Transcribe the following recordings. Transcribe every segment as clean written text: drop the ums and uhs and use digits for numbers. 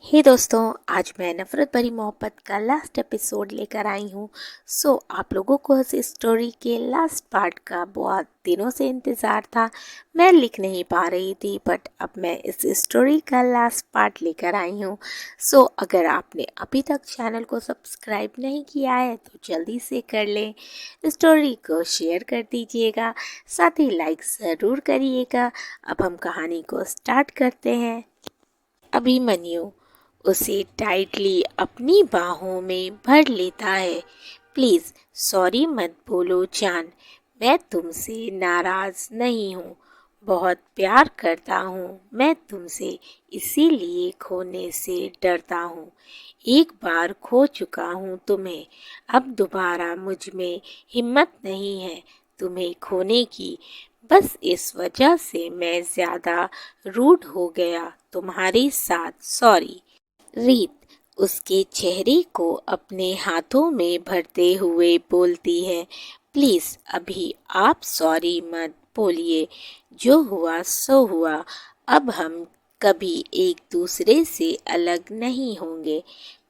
हे दोस्तों, आज मैं नफ़रत भरी मोहब्बत का लास्ट एपिसोड लेकर आई हूँ। आप लोगों को इस स्टोरी के लास्ट पार्ट का बहुत दिनों से इंतज़ार था। मैं लिख नहीं पा रही थी, बट अब मैं इस स्टोरी का लास्ट पार्ट लेकर आई हूँ। अगर आपने अभी तक चैनल को सब्सक्राइब नहीं किया है तो जल्दी से कर लें। स्टोरी को शेयर कर दीजिएगा, साथ ही लाइक ज़रूर करिएगा। अब हम कहानी को स्टार्ट करते हैं। अभिमन्यु उसे टाइटली अपनी बाहों में भर लेता है। प्लीज़ सॉरी मत बोलो जान, मैं तुमसे नाराज़ नहीं हूँ। बहुत प्यार करता हूँ मैं तुमसे, इसीलिए खोने से डरता हूँ। एक बार खो चुका हूँ तुम्हें, अब दोबारा मुझ में हिम्मत नहीं है तुम्हें खोने की। बस इस वजह से मैं ज़्यादा रूड हो गया तुम्हारे साथ, सॉरी। रीत उसके चेहरे को अपने हाथों में भरते हुए बोलती है, प्लीज़ अभी आप सॉरी मत बोलिए। जो हुआ सो हुआ, अब हम कभी एक दूसरे से अलग नहीं होंगे।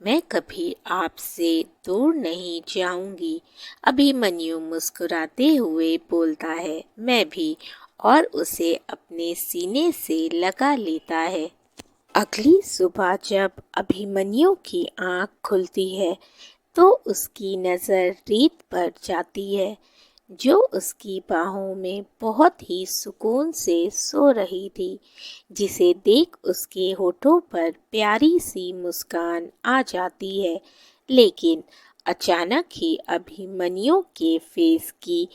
मैं कभी आपसे दूर नहीं जाऊंगी। अभिमन्यु मुस्कुराते हुए बोलता है, मैं भी, और उसे अपने सीने से लगा लेता है। अगली सुबह जब अभिमन्यु की आंख खुलती है तो उसकी नज़र रीत पर जाती है, जो उसकी बाहों में बहुत ही सुकून से सो रही थी, जिसे देख उसके होठों पर प्यारी सी मुस्कान आ जाती है। लेकिन अचानक ही अभिमन्यु के फेस की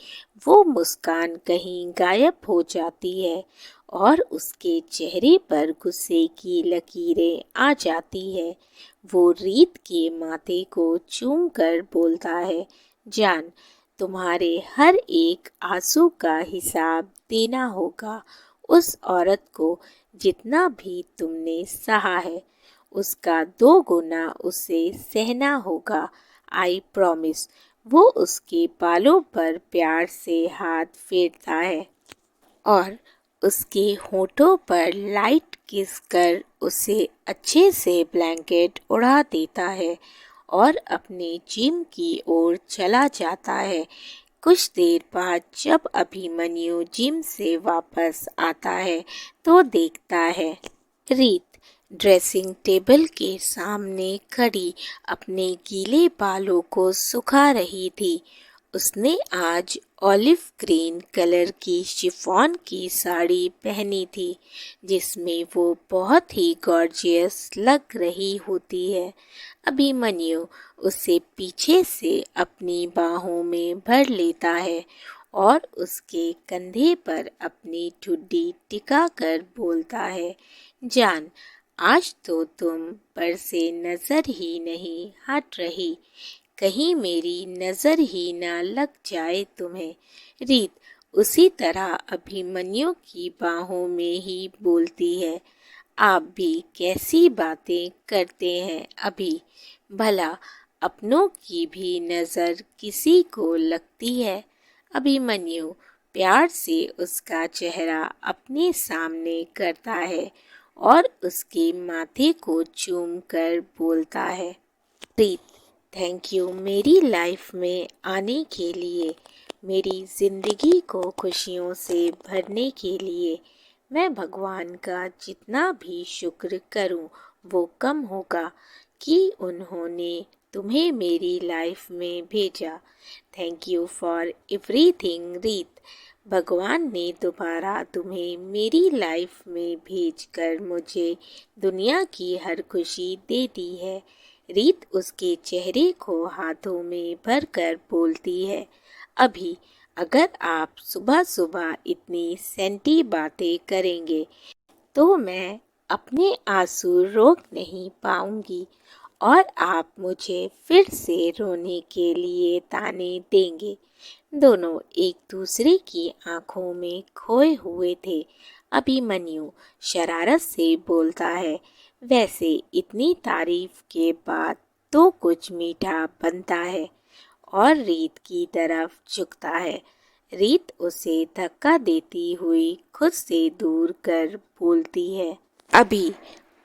वो मुस्कान कहीं गायब हो जाती है और उसके चेहरे पर गुस्से की लकीरें आ जाती है। वो रीत के माथे को चूम कर बोलता है, जान, तुम्हारे हर एक आंसू का हिसाब देना होगा। उस औरत को जितना भी तुमने सहा है, उसका 2 गुना उसे सहना होगा। I promise. वो उसके बालों पर प्यार से हाथ फेरता है और उसके होठों पर लाइट किस कर उसे अच्छे से ब्लैंकेट उड़ा देता है और अपने जिम की ओर चला जाता है। कुछ देर बाद जब अभिमन्यु जिम से वापस आता है तो देखता है रीत ड्रेसिंग टेबल के सामने खड़ी अपने गीले बालों को सुखा रही थी। उसने आज ऑलिव ग्रीन कलर की शिफॉन की साड़ी पहनी थी, जिसमें वो बहुत ही गॉर्जियस लग रही होती है। अभिमन्यु उसे पीछे से अपनी बाहों में भर लेता है और उसके कंधे पर अपनी ठुड्डी टिका कर बोलता है, जान, आज तो तुम पर से नजर ही नहीं हट रही, कहीं मेरी नजर ही ना लग जाए तुम्हें। रीत उसी तरह अभिमन्यु की बाहों में ही बोलती है, आप भी कैसी बातें करते हैं अभी, भला अपनों की भी नजर किसी को लगती है। अभिमन्यु प्यार से उसका चेहरा अपने सामने करता है और उसके माथे को चूम कर बोलता है, प्रीत, थैंक यू मेरी लाइफ में आने के लिए, मेरी ज़िंदगी को खुशियों से भरने के लिए। मैं भगवान का जितना भी शुक्र करूं वो कम होगा कि उन्होंने तुम्हें मेरी लाइफ में भेजा। थैंक यू फॉर एवरीथिंग रीत। भगवान ने दोबारा तुम्हें मेरी लाइफ में भेजकर मुझे दुनिया की हर खुशी दे दी है। रीत उसके चेहरे को हाथों में भरकर बोलती है, अभी अगर आप सुबह सुबह इतनी सेंटी बातें करेंगे तो मैं अपने आंसू रोक नहीं पाऊंगी और आप मुझे फिर से रोने के लिए ताने देंगे। दोनों एक दूसरे की आंखों में खोए हुए थे। अभिमन्यु शरारत से बोलता है, वैसे इतनी तारीफ के बाद तो कुछ मीठा बनता है, और रीत की तरफ झुकता है। रीत उसे धक्का देती हुई खुद से दूर कर बोलती है, अभी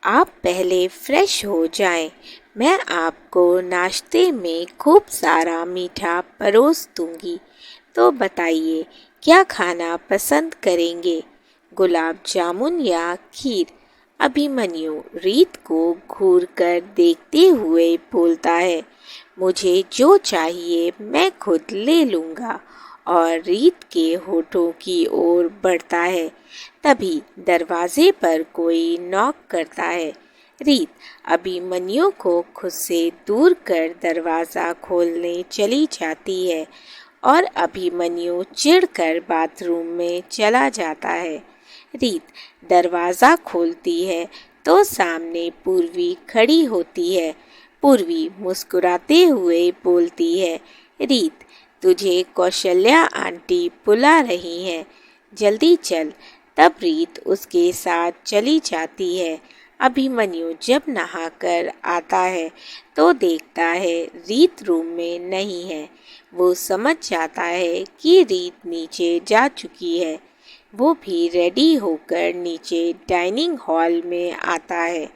आप पहले फ्रेश हो जाएं। मैं आपको नाश्ते में खूब सारा मीठा परोस दूंगी। तो बताइए, क्या खाना पसंद करेंगे, गुलाब जामुन या खीर? अभिमन्यु रीत को घूर कर देखते हुए बोलता है, मुझे जो चाहिए मैं खुद ले लूँगा। और रीत के होठों की ओर बढ़ता है। तभी दरवाजे पर कोई नॉक करता है। रीत अभिमन्यु को खुद से दूर कर दरवाज़ा खोलने चली जाती है और अभिमन्यु चिढ़कर बाथरूम में चला जाता है। रीत दरवाज़ा खोलती है तो सामने पूर्वी खड़ी होती है। पूर्वी मुस्कुराते हुए बोलती है, रीत, तुझे कौशल्या आंटी बुला रही हैं, जल्दी चल। तब रीत उसके साथ चली जाती है। अभिमन्यु जब नहाकर आता है तो देखता है रीत रूम में नहीं है। वो समझ जाता है कि रीत नीचे जा चुकी है। वो भी रेडी होकर नीचे डाइनिंग हॉल में आता है।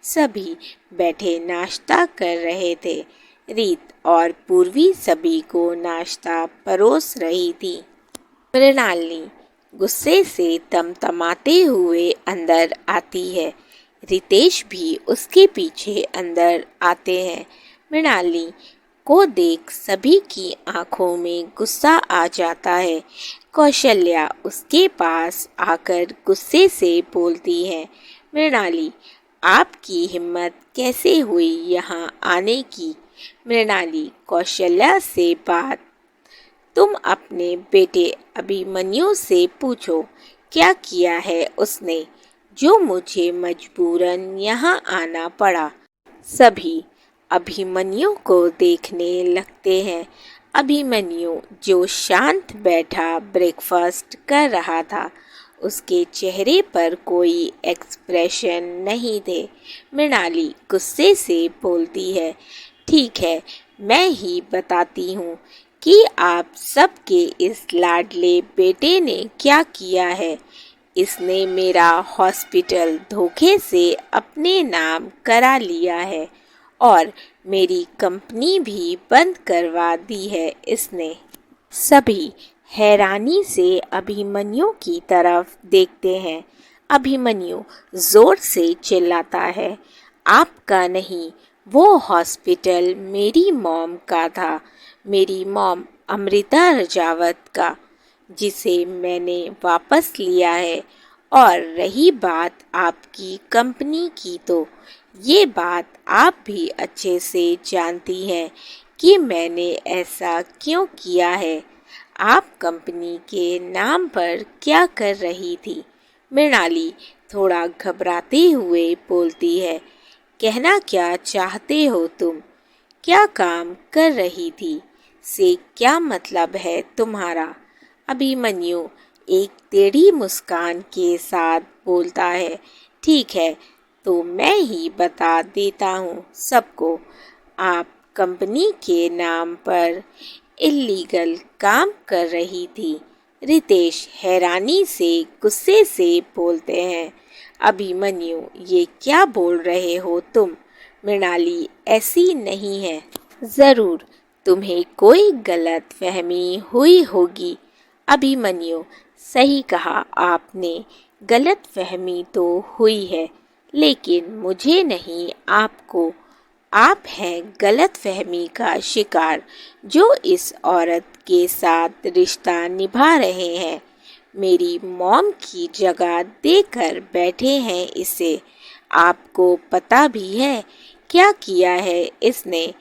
सभी बैठे नाश्ता कर रहे थे। रीत और पूर्वी सभी को नाश्ता परोस रही थी। मृणालिनी गुस्से से तमतमाते हुए अंदर आती है। रितेश भी उसके पीछे अंदर आते हैं। मृणालिनी को देख सभी की आंखों में गुस्सा आ जाता है। कौशल्या उसके पास आकर गुस्से से बोलती है, मृणाली, आपकी हिम्मत कैसे हुई यहाँ आने की? मृणाली कौशल्या से बात तुम अपने बेटे अभिमन्यु से पूछो, क्या किया है उसने जो मुझे मजबूरन यहाँ आना पड़ा। सभी अभिमन्यु को देखने लगते हैं। अभिमन्यु जो शांत बैठा ब्रेकफास्ट कर रहा था, उसके चेहरे पर कोई एक्सप्रेशन नहीं थे। मृणाली गुस्से से बोलती है, ठीक है, मैं ही बताती हूँ कि आप सबके इस लाडले बेटे ने क्या किया है। इसने मेरा हॉस्पिटल धोखे से अपने नाम करा लिया है और मेरी कंपनी भी बंद करवा दी है इसने। सभी हैरानी से अभिमन्यु की तरफ देखते हैं। अभिमन्यु जोर से चिल्लाता है, आपका नहीं, वो हॉस्पिटल मेरी मॉम का था, मेरी मॉम अमृता रजावत का, जिसे मैंने वापस लिया है। और रही बात आपकी कंपनी की, तो ये बात आप भी अच्छे से जानती हैं कि मैंने ऐसा क्यों किया है। आप कंपनी के नाम पर क्या कर रही थी? मृणाली थोड़ा घबराते हुए बोलती है, कहना क्या चाहते हो तुम? क्या काम कर रही थी से क्या मतलब है तुम्हारा? अभिमन्यु एक टेढ़ी मुस्कान के साथ बोलता है, ठीक है, तो मैं ही बता देता हूँ सबको। आप कंपनी के नाम पर इल्लीगल काम कर रही थी। रितेश हैरानी से गुस्से से बोलते हैं, अभिमन्यु, ये क्या बोल रहे हो तुम? मृणाली ऐसी नहीं है, ज़रूर तुम्हें कोई गलत फहमी हुई होगी। अभिमन्यु, सही कहा आपने, गलत फहमी तो हुई है, लेकिन मुझे नहीं, आपको। आप हैं गलत फहमी का शिकार जो इस औरत के साथ रिश्ता निभा रहे हैं। मेरी मॉम की जगह देकर बैठे हैं इसे। आपको पता भी है क्या किया है इसने?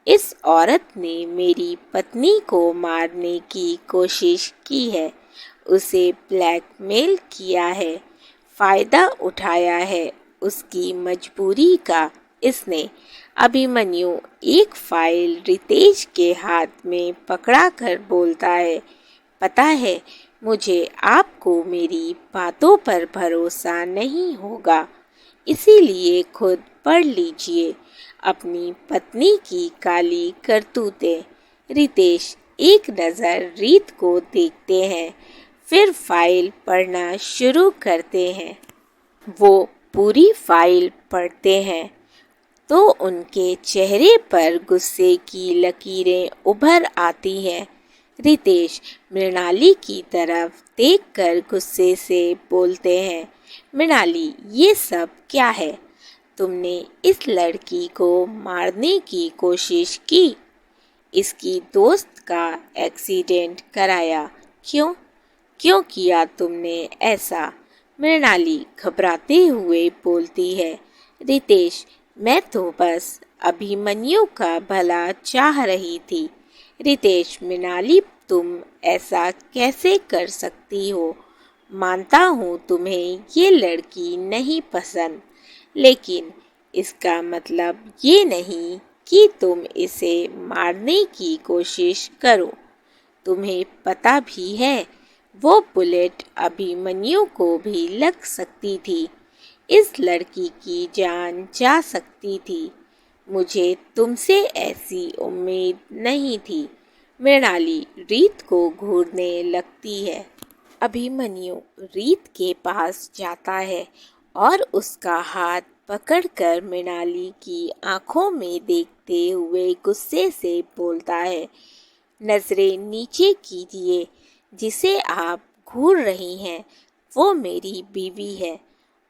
इस औरत ने मेरी पत्नी को मारने की कोशिश की है, उसे ब्लैकमेल किया है, फ़ायदा उठाया है उसकी मजबूरी का इसने। अभिमन्यु एक फाइल रितेश के हाथ में पकड़ा कर बोलता है, पता है, मुझे आपको मेरी बातों पर भरोसा नहीं होगा, इसीलिए खुद पढ़ लीजिए अपनी पत्नी की काली करतूतें। रितेश एक नज़र रीत को देखते हैं, फिर फाइल पढ़ना शुरू करते हैं। वो पूरी फाइल पढ़ते हैं तो उनके चेहरे पर गुस्से की लकीरें उभर आती हैं। रितेश मृणाली की तरफ देखकर गुस्से से बोलते हैं, मृणाली ये सब क्या है? तुमने इस लड़की को मारने की कोशिश की, इसकी दोस्त का एक्सीडेंट कराया, क्यों क्यों किया तुमने ऐसा? मृणाली घबराते हुए बोलती है, रितेश मैं तो बस अभिमन्यु का भला चाह रही थी। रितेश मृणाली तुम ऐसा कैसे कर सकती हो? मानता हूँ तुम्हें ये लड़की नहीं पसंद, लेकिन इसका मतलब ये नहीं कि तुम इसे मारने की कोशिश करो। तुम्हें पता भी है वो बुलेट अभिमन्यु को भी लग सकती थी, इस लड़की की जान जा सकती थी। मुझे तुमसे ऐसी उम्मीद नहीं थी। मृणाली रीत को घूरने लगती है। अभिमन्यु रीत के पास जाता है और उसका हाथ पकड़कर मृणाली की आंखों में देखते हुए गुस्से से बोलता है, नजरें नीचे कीजिए, जिसे आप घूर रही हैं वो मेरी बीवी है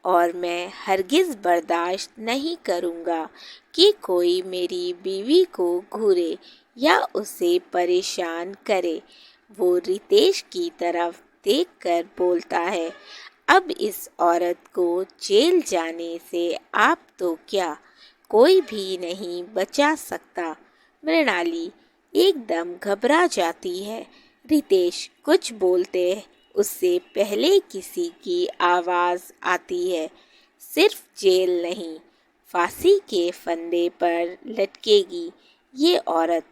और मैं हरगिज़ बर्दाश्त नहीं करूँगा कि कोई मेरी बीवी को घूरे या उसे परेशान करे। वो रितेश की तरफ देखकर बोलता है, अब इस औरत को जेल जाने से आप तो क्या, कोई भी नहीं बचा सकता। मृणाली एकदम घबरा जाती है। रितेश कुछ बोलते उससे पहले किसी की आवाज़ आती है, सिर्फ जेल नहीं, फांसी के फंदे पर लटकेगी ये औरत।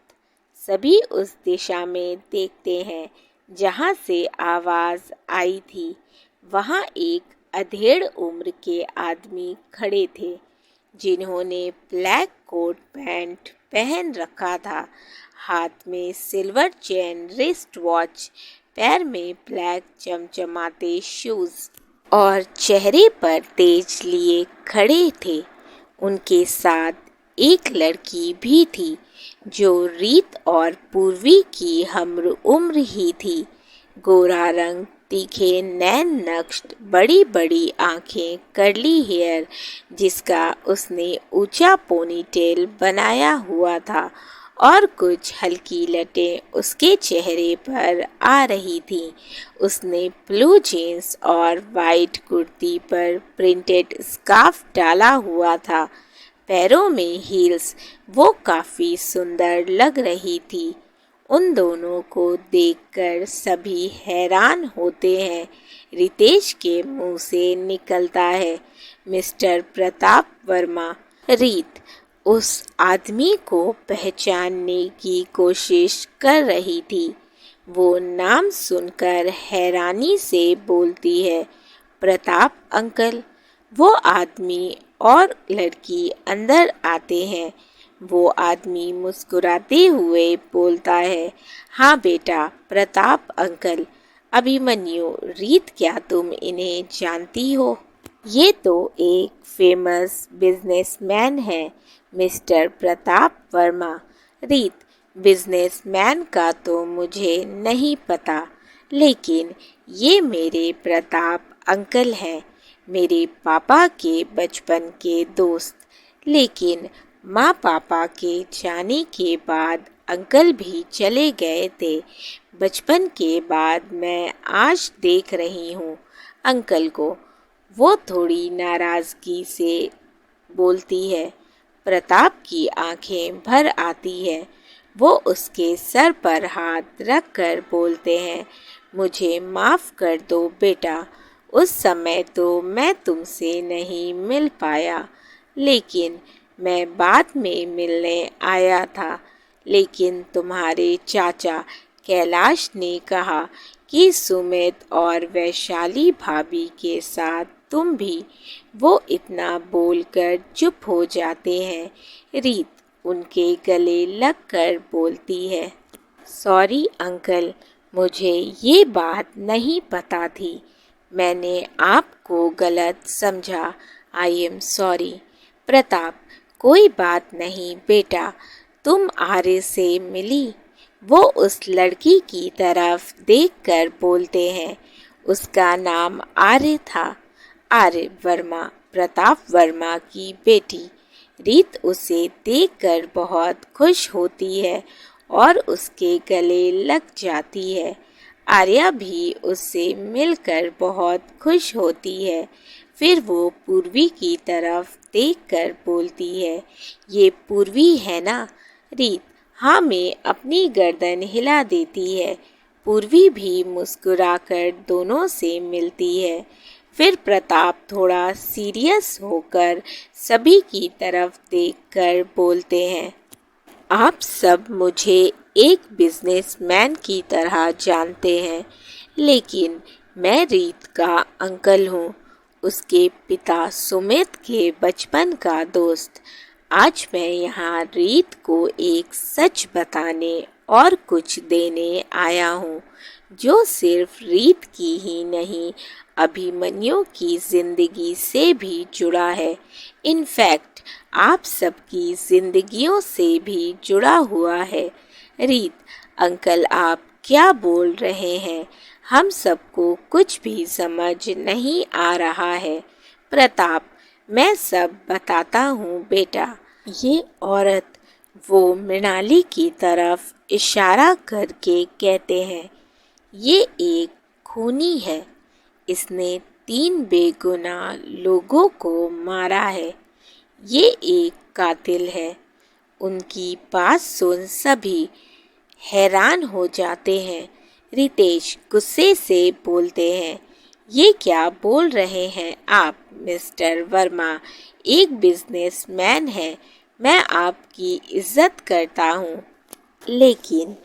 सभी उस दिशा में देखते हैं जहाँ से आवाज़ आई थी। वहाँ एक अधेड़ उम्र के आदमी खड़े थे जिन्होंने ब्लैक कोट पैंट पहन रखा था, हाथ में सिल्वर चेन रिस्ट वॉच, पैर में ब्लैक चमचमाते शूज़ और चेहरे पर तेज लिए खड़े थे। उनके साथ एक लड़की भी थी जो रीत और पूर्वी की हमर उम्र ही थी। गोरा रंग, तीखे नैन नक्श, बड़ी बड़ी आंखें, कर्ली हेयर जिसका उसने ऊंचा पोनीटेल बनाया हुआ था और कुछ हल्की लटें उसके चेहरे पर आ रही थीं। उसने ब्लू जीन्स और वाइट कुर्ती पर प्रिंटेड स्कार्फ डाला हुआ था, पैरों में हील्स, वो काफ़ी सुंदर लग रही थी। उन दोनों को देखकर सभी हैरान होते हैं। रितेश के मुंह से निकलता है, मिस्टर प्रताप वर्मा। रीत उस आदमी को पहचानने की कोशिश कर रही थी। वो नाम सुनकर हैरानी से बोलती है, प्रताप अंकल। वो आदमी और लड़की अंदर आते हैं। वो आदमी मुस्कुराते हुए बोलता है, हाँ बेटा, प्रताप अंकल। अभिमन्यु, रीत क्या तुम इन्हें जानती हो? ये तो एक फेमस बिजनेसमैन है, मिस्टर प्रताप वर्मा। रीत, बिजनेसमैन का तो मुझे नहीं पता, लेकिन ये मेरे प्रताप अंकल हैं, मेरे पापा के बचपन के दोस्त। लेकिन माँ पापा के जाने के बाद अंकल भी चले गए थे। बचपन के बाद मैं आज देख रही हूँ अंकल को। वो थोड़ी नाराज़गी से बोलती है। प्रताप की आंखें भर आती है। वो उसके सर पर हाथ रख कर बोलते हैं, मुझे माफ़ कर दो बेटा, उस समय तो मैं तुमसे नहीं मिल पाया, लेकिन मैं बाद में मिलने आया था। लेकिन तुम्हारे चाचा कैलाश ने कहा कि सुमित और वैशाली भाभी के साथ तुम भी। वो इतना बोलकर चुप हो जाते हैं। रीत उनके गले लगकर बोलती है, सॉरी अंकल, मुझे ये बात नहीं पता थी, मैंने आपको गलत समझा। I am sorry. प्रताप, कोई बात नहीं बेटा, तुम आर्य से मिली? वो उस लड़की की तरफ देखकर बोलते हैं। उसका नाम आर्य था। आर्य वर्मा, प्रताप वर्मा की बेटी। रीत उसे देखकर बहुत खुश होती है और उसके गले लग जाती है। आर्या भी उससे मिलकर बहुत खुश होती है। फिर वो पूर्वी की तरफ देखकर बोलती है, ये पूर्वी है ना? रीत हाँ में अपनी गर्दन हिला देती है। पूर्वी भी मुस्कुराकर दोनों से मिलती है। फिर प्रताप थोड़ा सीरियस होकर सभी की तरफ देखकर बोलते हैं, आप सब मुझे एक बिजनेसमैन की तरह जानते हैं, लेकिन मैं रीत का अंकल हूँ, उसके पिता सुमित के बचपन का दोस्त। आज मैं यहाँ रीत को एक सच बताने और कुछ देने आया हूँ, जो सिर्फ रीत की ही नहीं, अभिमन्यु की जिंदगी से भी जुड़ा है। इनफैक्ट आप सबकी जिंदगियों से भी जुड़ा हुआ है। रीत, अंकल आप क्या बोल रहे हैं? हम सबको कुछ भी समझ नहीं आ रहा है। प्रताप, मैं सब बताता हूँ बेटा। ये औरत, वो मृणाली की तरफ इशारा करके कहते हैं, ये एक खूनी है। इसने 3 बेगुनाह लोगों को मारा है। ये एक कातिल है। उनकी बात सुन सभी हैरान हो जाते हैं। रितेश गुस्से से बोलते हैं, ये क्या बोल रहे हैं आप मिस्टर वर्मा? एक बिजनेसमैन है, मैं आपकी इज्जत करता हूँ, लेकिन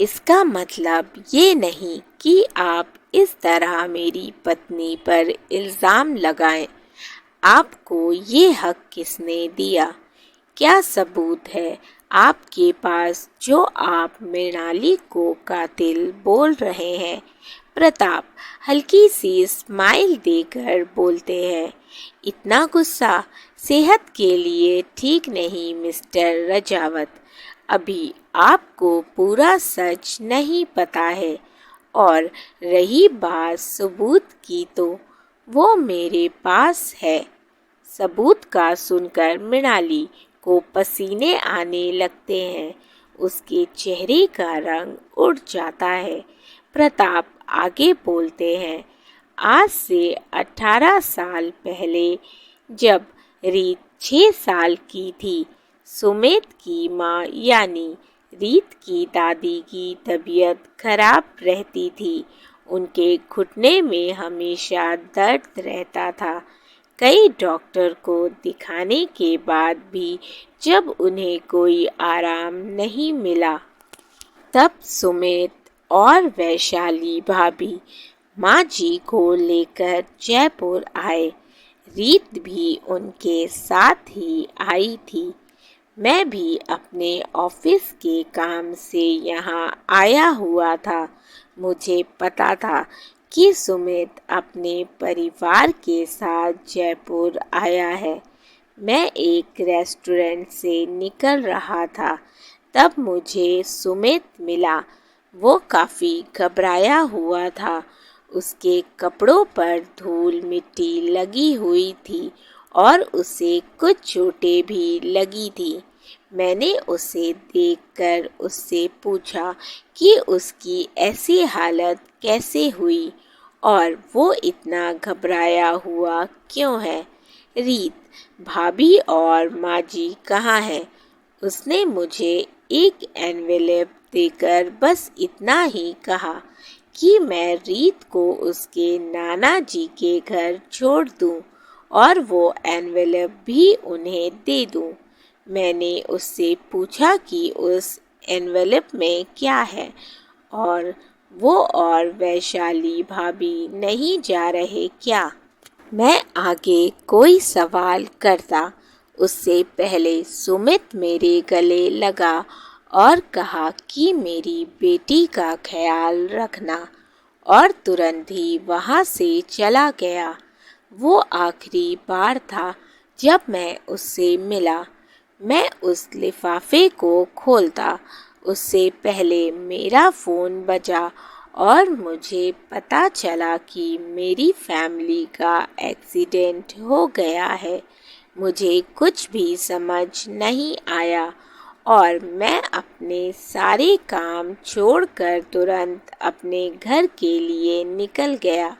इसका मतलब ये नहीं कि आप इस तरह मेरी पत्नी पर इल्ज़ाम लगाएं। आपको ये हक किसने दिया? क्या सबूत है आपके पास जो आप मृणाली को कातिल बोल रहे हैं? प्रताप हल्की सी स्माइल देकर बोलते हैं, इतना गुस्सा सेहत के लिए ठीक नहीं मिस्टर रजावत। अभी आपको पूरा सच नहीं पता है, और रही बात सबूत की तो वो मेरे पास है। सबूत का सुनकर मृणाली को पसीने आने लगते हैं। उसके चेहरे का रंग उड़ जाता है। प्रताप आगे बोलते हैं, आज से 18 साल पहले जब रीत 6 साल की थी, सुमित की माँ यानी रीत की दादी की तबीयत खराब रहती थी। उनके घुटने में हमेशा दर्द रहता था। कई डॉक्टर को दिखाने के बाद भी जब उन्हें कोई आराम नहीं मिला, तब सुमित और वैशाली भाभी माँ जी को लेकर जयपुर आए। रीत भी उनके साथ ही आई थी। मैं भी अपने ऑफिस के काम से यहाँ आया हुआ था। मुझे पता था कि सुमित अपने परिवार के साथ जयपुर आया है। मैं एक रेस्टोरेंट से निकल रहा था, तब मुझे सुमित मिला। वो काफ़ी घबराया हुआ था। उसके कपड़ों पर धूल मिट्टी लगी हुई थी और उसे कुछ चोटें भी लगी थी। मैंने उसे देखकर उससे पूछा कि उसकी ऐसी हालत कैसे हुई और वो इतना घबराया हुआ क्यों है। रीत, भाभी और माँ जी कहाँ हैं? उसने मुझे एक एनवेलप देकर बस इतना ही कहा कि मैं रीत को उसके नाना जी के घर छोड़ दूं और वो एनवेलप भी उन्हें दे दूं। मैंने उससे पूछा कि उस एनवेलप में क्या है, और वो और वैशाली भाभी नहीं जा रहे क्या? मैं आगे कोई सवाल करता उससे पहले सुमित मेरे गले लगा और कहा कि मेरी बेटी का ख्याल रखना, और तुरंत ही वहाँ से चला गया। वो आखिरी बार था जब मैं उससे मिला। मैं उस लिफाफे को खोलता उससे पहले मेरा फ़ोन बजा और मुझे पता चला कि मेरी फैमिली का एक्सीडेंट हो गया है। मुझे कुछ भी समझ नहीं आया और मैं अपने सारे काम छोड़कर तुरंत अपने घर के लिए निकल गया।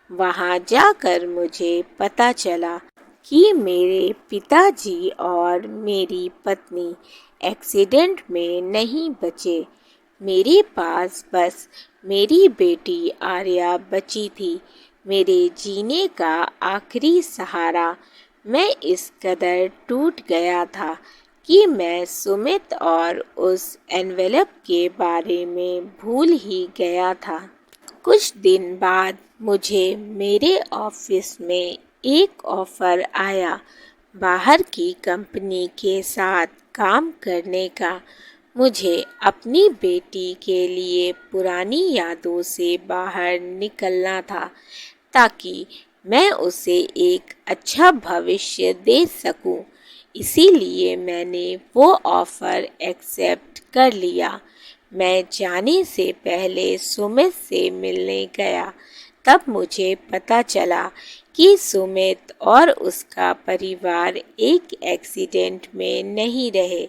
वहाँ जाकर मुझे पता चला कि मेरे पिताजी और मेरी पत्नी एक्सीडेंट में नहीं बचे। मेरे पास बस मेरी बेटी आर्या बची थी, मेरे जीने का आखिरी सहारा। मैं इस कदर टूट गया था कि मैं सुमित और उस एनवेलप के बारे में भूल ही गया था। कुछ दिन बाद मुझे मेरे ऑफिस में एक ऑफ़र आया बाहर की कंपनी के साथ काम करने का। मुझे अपनी बेटी के लिए पुरानी यादों से बाहर निकलना था ताकि मैं उसे एक अच्छा भविष्य दे सकूं। इसीलिए मैंने वो ऑफ़र एक्सेप्ट कर लिया। मैं जाने से पहले सुमित से मिलने गया। तब मुझे पता चला कि सुमित और उसका परिवार एक एक्सीडेंट में नहीं रहे।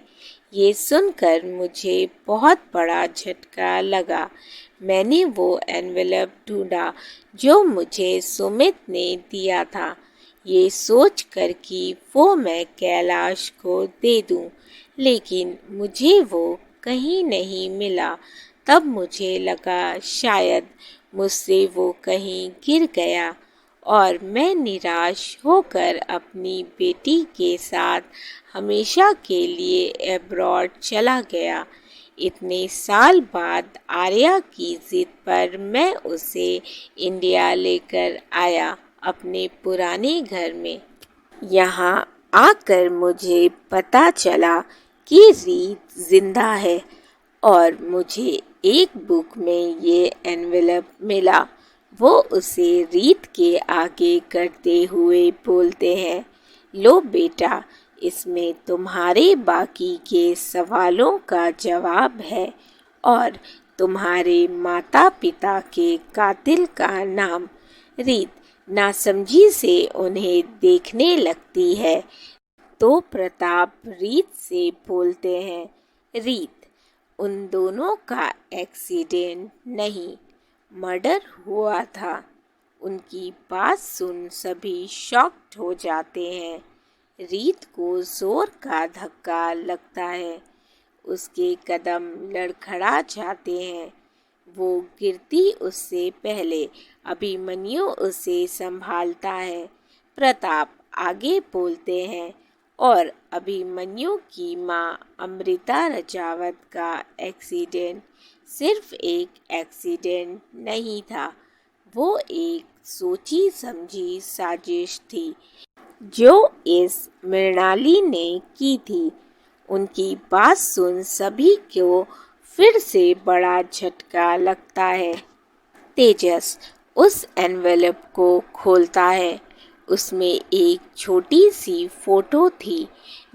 ये सुनकर मुझे बहुत बड़ा झटका लगा। मैंने वो एनवेलप ढूंढा जो मुझे सुमित ने दिया था, ये सोचकर कि वो मैं कैलाश को दे दूं, लेकिन मुझे वो कहीं नहीं मिला। तब मुझे लगा शायद मुझसे वो कहीं गिर गया और मैं निराश होकर अपनी बेटी के साथ हमेशा के लिए अब्रॉड चला गया। इतने साल बाद आर्या की जिद पर मैं उसे इंडिया लेकर आया अपने पुराने घर में। यहाँ आकर मुझे पता चला कि रीत जिंदा है और मुझे एक बुक में ये एनवेलप मिला। वो उसे रीत के आगे करते हुए बोलते हैं, लो बेटा, इसमें तुम्हारे बाकी के सवालों का जवाब है और तुम्हारे माता पिता के कातिल का नाम। रीत नासमझी से उन्हें देखने लगती है तो प्रताप रीत से बोलते हैं, रीत, उन दोनों का एक्सीडेंट नहीं, मर्डर हुआ था। उनकी बात सुन सभी शॉक्ड हो जाते हैं। रीत को जोर का धक्का लगता है, उसके कदम लड़खड़ा जाते हैं। वो गिरती उससे पहले अभिमन्यु उसे संभालता है। प्रताप आगे बोलते हैं, और अभिमन्यु की माँ अमृता रजावत का एक्सीडेंट सिर्फ एक एक्सीडेंट नहीं था, वो एक सोची समझी साजिश थी जो इस मृणाली ने की थी। उनकी बात सुन सभी को फिर से बड़ा झटका लगता है। तेजस उस एनवेलप को खोलता है। उसमें एक छोटी सी फोटो थी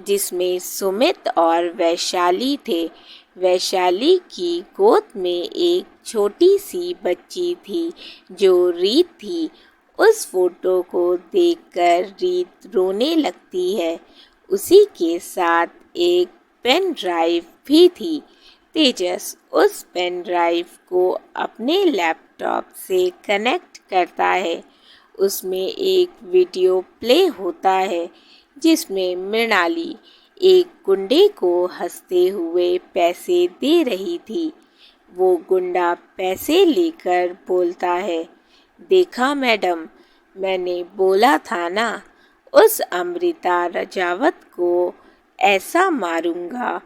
जिसमें सुमित और वैशाली थे। वैशाली की गोद में एक छोटी सी बच्ची थी जो रीत थी। उस फोटो को देखकर रीत रोने लगती है। उसी के साथ एक पेन ड्राइव भी थी। तेजस उस पेन ड्राइव को अपने लैपटॉप से कनेक्ट करता है। उसमें एक वीडियो प्ले होता है जिसमें मृणाली एक गुंडे को हंसते हुए पैसे दे रही थी। वो गुंडा पैसे लेकर बोलता है, देखा मैडम, मैंने बोला था ना, उस अमृता रजावत को ऐसा मारूंगा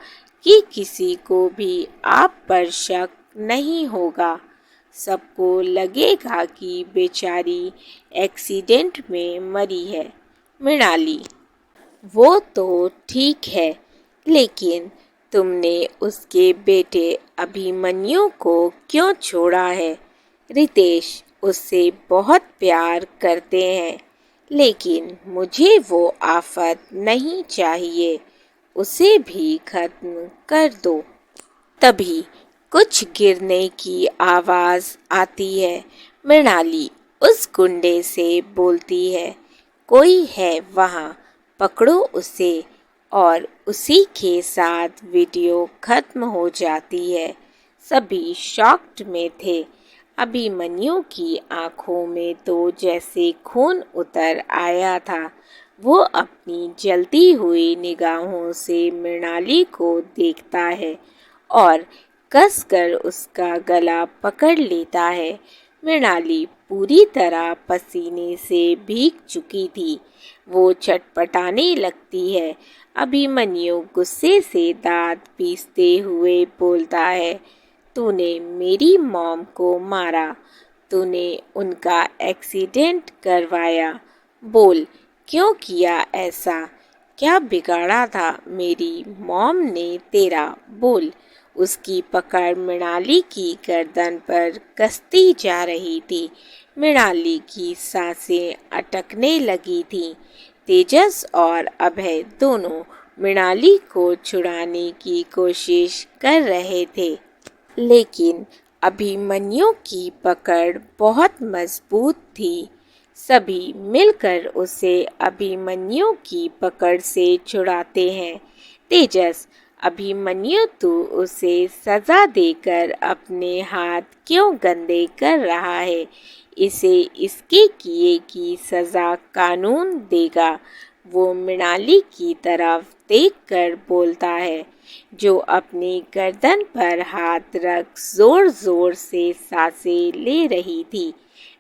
कि किसी को भी आप पर शक नहीं होगा। सबको लगेगा कि बेचारी एक्सीडेंट में मरी है। मृणाली, वो तो ठीक है, लेकिन तुमने उसके बेटे अभिमन्यु को क्यों छोड़ा है? रितेश उससे बहुत प्यार करते हैं। लेकिन मुझे वो आफत नहीं चाहिए, उसे भी खत्म कर दो। तभी कुछ गिरने की आवाज आती है। मृणाली उस गुंडे से बोलती है, कोई है वहाँ, पकड़ो उसे। और उसी के साथ वीडियो खत्म हो जाती है। सभी शॉक्ड में थे। अभिमन्यु की आंखों में तो जैसे खून उतर आया था। वो अपनी जलती हुई निगाहों से मृणाली को देखता है और कसकर उसका गला पकड़ लेता है। मृणाली पूरी तरह पसीने से भीग चुकी थी। वो चटपटाने लगती है। अभिमन्यु गुस्से से दांत पीसते हुए बोलता है, तूने मेरी मॉम को मारा, तूने उनका एक्सीडेंट करवाया। बोल, क्यों किया ऐसा? क्या बिगाड़ा था मेरी मॉम ने तेरा? बोल। उसकी पकड़ मृणाली की गर्दन पर कसती जा रही थी। मृणाली की सांसें अटकने लगी थीं। तेजस और अभय दोनों मृणाली को छुड़ाने की कोशिश कर रहे थे, लेकिन अभिमन्यु की पकड़ बहुत मजबूत थी। सभी मिलकर उसे अभिमन्यु की पकड़ से छुड़ाते हैं। तेजस, अभिमन्यु तू उसे सजा देकर अपने हाथ क्यों गंदे कर रहा है? इसे इसके किए की सजा कानून देगा। वो मृणाली की तरफ देखकर बोलता है, जो अपनी गर्दन पर हाथ रख जोर जोर से सांसें ले रही थी।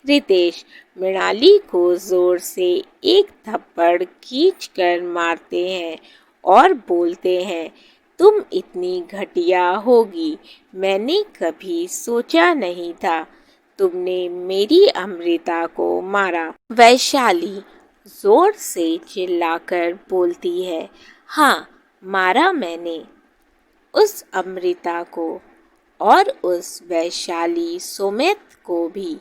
रितेश मृणाली को जोर से एक थप्पड़ खींचकर मारते हैं और बोलते हैं, तुम इतनी घटिया होगी, मैंने कभी सोचा नहीं था। तुमने मेरी अमृता को मारा। वैशाली जोर से चिल्लाकर बोलती है, हाँ, मारा मैंने उस अमृता को और उस वैशाली सुमित को भी।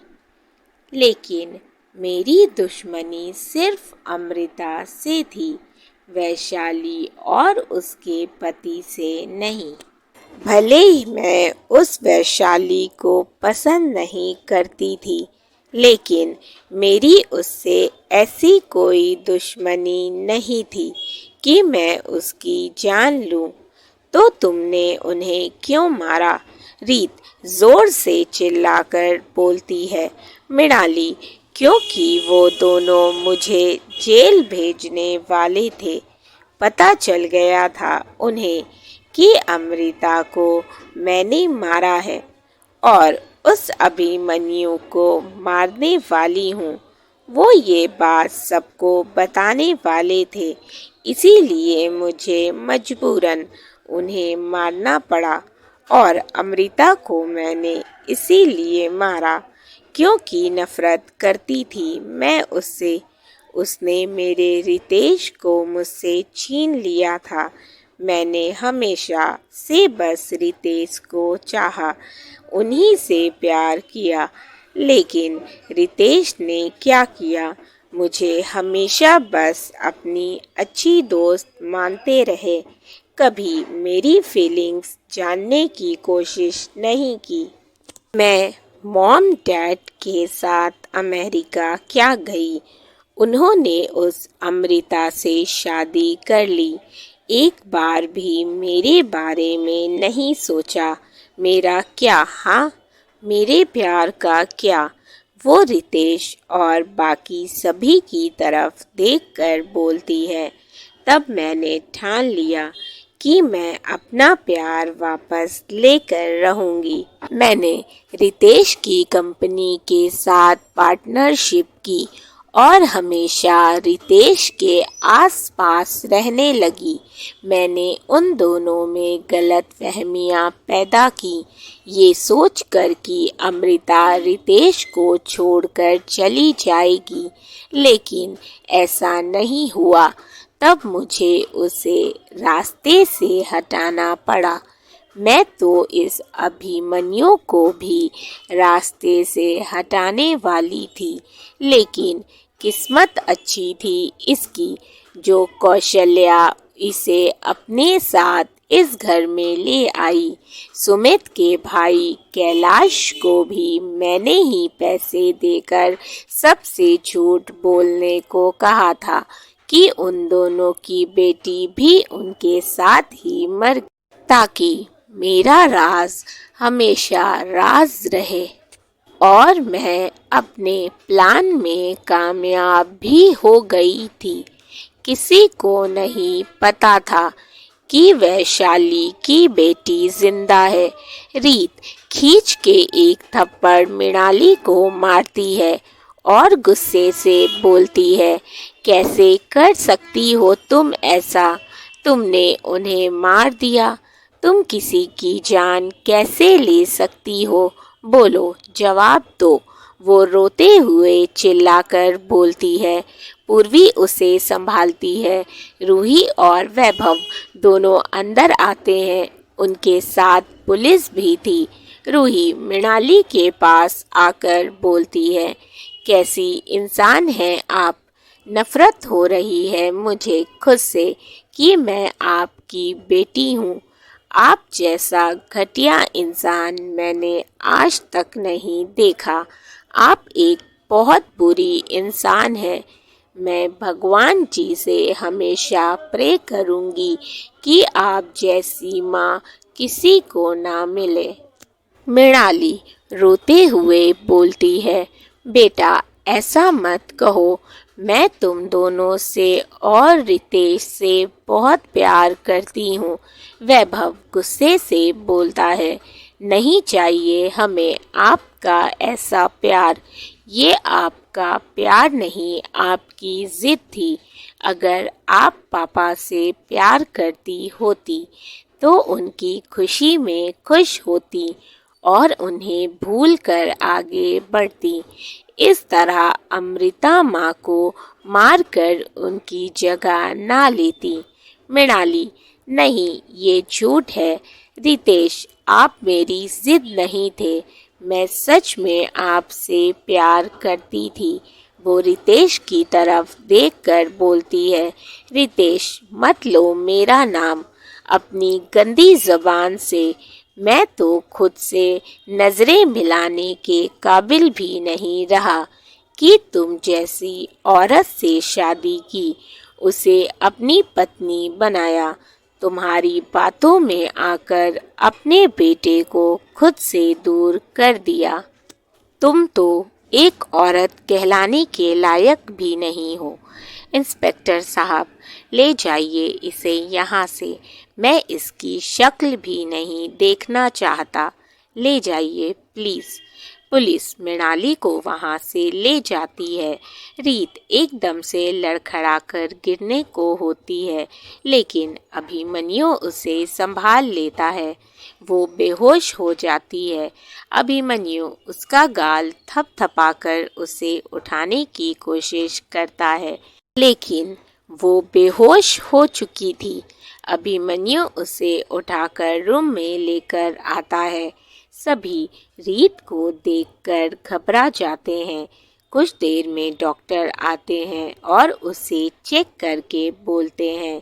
लेकिन मेरी दुश्मनी सिर्फ अमृता से थी, वैशाली और उसके पति से नहीं। भले ही मैं उस वैशाली को पसंद नहीं करती थी, लेकिन मेरी उससे ऐसी कोई दुश्मनी नहीं थी कि मैं उसकी जान लूं। तो तुमने उन्हें क्यों मारा? रीत जोर से चिल्लाकर बोलती है। मृणाली, क्योंकि वो दोनों मुझे जेल भेजने वाले थे। पता चल गया था उन्हें कि अमृता को मैंने मारा है और उस अभिमन्यु को मारने वाली हूँ। वो ये बात सबको बताने वाले थे, इसीलिए मुझे मजबूरन उन्हें मारना पड़ा। और अमृता को मैंने इसीलिए मारा क्योंकि नफरत करती थी मैं उससे। उसने मेरे रितेश को मुझसे छीन लिया था। मैंने हमेशा से बस रितेश को चाहा, उन्हीं से प्यार किया। लेकिन रितेश ने क्या किया? मुझे हमेशा बस अपनी अच्छी दोस्त मानते रहे, कभी मेरी फीलिंग्स जानने की कोशिश नहीं की। मैं मॉम डैड के साथ अमेरिका क्या गई? उन्होंने उस अमृता से शादी कर ली। एक बार भी मेरे बारे में नहीं सोचा। मेरा क्या? हाँ, मेरे प्यार का क्या? वो रितेश और बाकी सभी की तरफ देखकर बोलती है। तब मैंने ठान लिया कि मैं अपना प्यार वापस लेकर रहूंगी। मैंने रितेश की कंपनी के साथ पार्टनरशिप की और हमेशा रितेश के आसपास रहने लगी। मैंने उन दोनों में गलतफहमियां पैदा की, ये सोचकर कि अमृता रितेश को छोड़कर चली जाएगी, लेकिन ऐसा नहीं हुआ। तब मुझे उसे रास्ते से हटाना पड़ा। मैं तो इस अभिमन्यु को भी रास्ते से हटाने वाली थी, लेकिन किस्मत अच्छी थी इसकी जो कौशल्या इसे अपने साथ इस घर में ले आई। सुमित के भाई कैलाश को भी मैंने ही पैसे देकर सबसे झूठ बोलने को कहा था कि उन दोनों की बेटी भी उनके साथ ही मर ताकि मेरा राज हमेशा राज रहे। और मैं अपने प्लान में कामयाब भी हो गई थी। किसी को नहीं पता था कि वैशाली की बेटी जिंदा है। रीत खींच के एक थप्पड़ मृणाली को मारती है और गुस्से से बोलती है, कैसे कर सकती हो तुम ऐसा? तुमने उन्हें मार दिया। तुम किसी की जान कैसे ले सकती हो? बोलो, जवाब दो। वो रोते हुए चिल्लाकर बोलती है। पूर्वी उसे संभालती है। रूही और वैभव दोनों अंदर आते हैं। उनके साथ पुलिस भी थी। रूही मृणाली के पास आकर बोलती है, कैसी इंसान हैं आप? नफरत हो रही है मुझे खुद से कि मैं आपकी बेटी हूँ। आप जैसा घटिया इंसान मैंने आज तक नहीं देखा। आप एक बहुत बुरी इंसान है। मैं भगवान जी से हमेशा प्रे करूँगी कि आप जैसी माँ किसी को ना मिले। मृणाली रोते हुए बोलती है, बेटा ऐसा मत कहो। मैं तुम दोनों से और रितेश से बहुत प्यार करती हूँ। वैभव गुस्से से बोलता है, नहीं चाहिए हमें आपका ऐसा प्यार। ये आपका प्यार नहीं, आपकी जिद थी। अगर आप पापा से प्यार करती होती तो उनकी खुशी में खुश होती और उन्हें भूलकर आगे बढ़ती। इस तरह अमृता माँ को मारकर उनकी जगह ना लेती। मृणाली, नहीं, ये झूठ है। रितेश, आप मेरी जिद नहीं थे। मैं सच में आपसे प्यार करती थी। वो रितेश की तरफ देखकर बोलती है, रितेश मत लो मेरा नाम अपनी गंदी जबान से। मैं तो खुद से नजरें मिलाने के काबिल भी नहीं रहा कि तुम जैसी औरत से शादी की, उसे अपनी पत्नी बनाया। तुम्हारी बातों में आकर अपने बेटे को खुद से दूर कर दिया। तुम तो एक औरत कहलाने के लायक भी नहीं हो। इंस्पेक्टर साहब, ले जाइए इसे यहाँ से। मैं इसकी शक्ल भी नहीं देखना चाहता। ले जाइए प्लीज़। पुलिस मृणाली को वहाँ से ले जाती है। रीत एकदम से लड़खड़ाकर गिरने को होती है, लेकिन अभिमन्यु उसे संभाल लेता है। वो बेहोश हो जाती है। अभिमन्यु उसका गाल थपथपाकर उसे उठाने की कोशिश करता है, लेकिन वो बेहोश हो चुकी थी। अभिमन्यु उसे उठाकर रूम में लेकर आता है। सभी रीत को देखकर घबरा जाते हैं। कुछ देर में डॉक्टर आते हैं और उसे चेक करके बोलते हैं,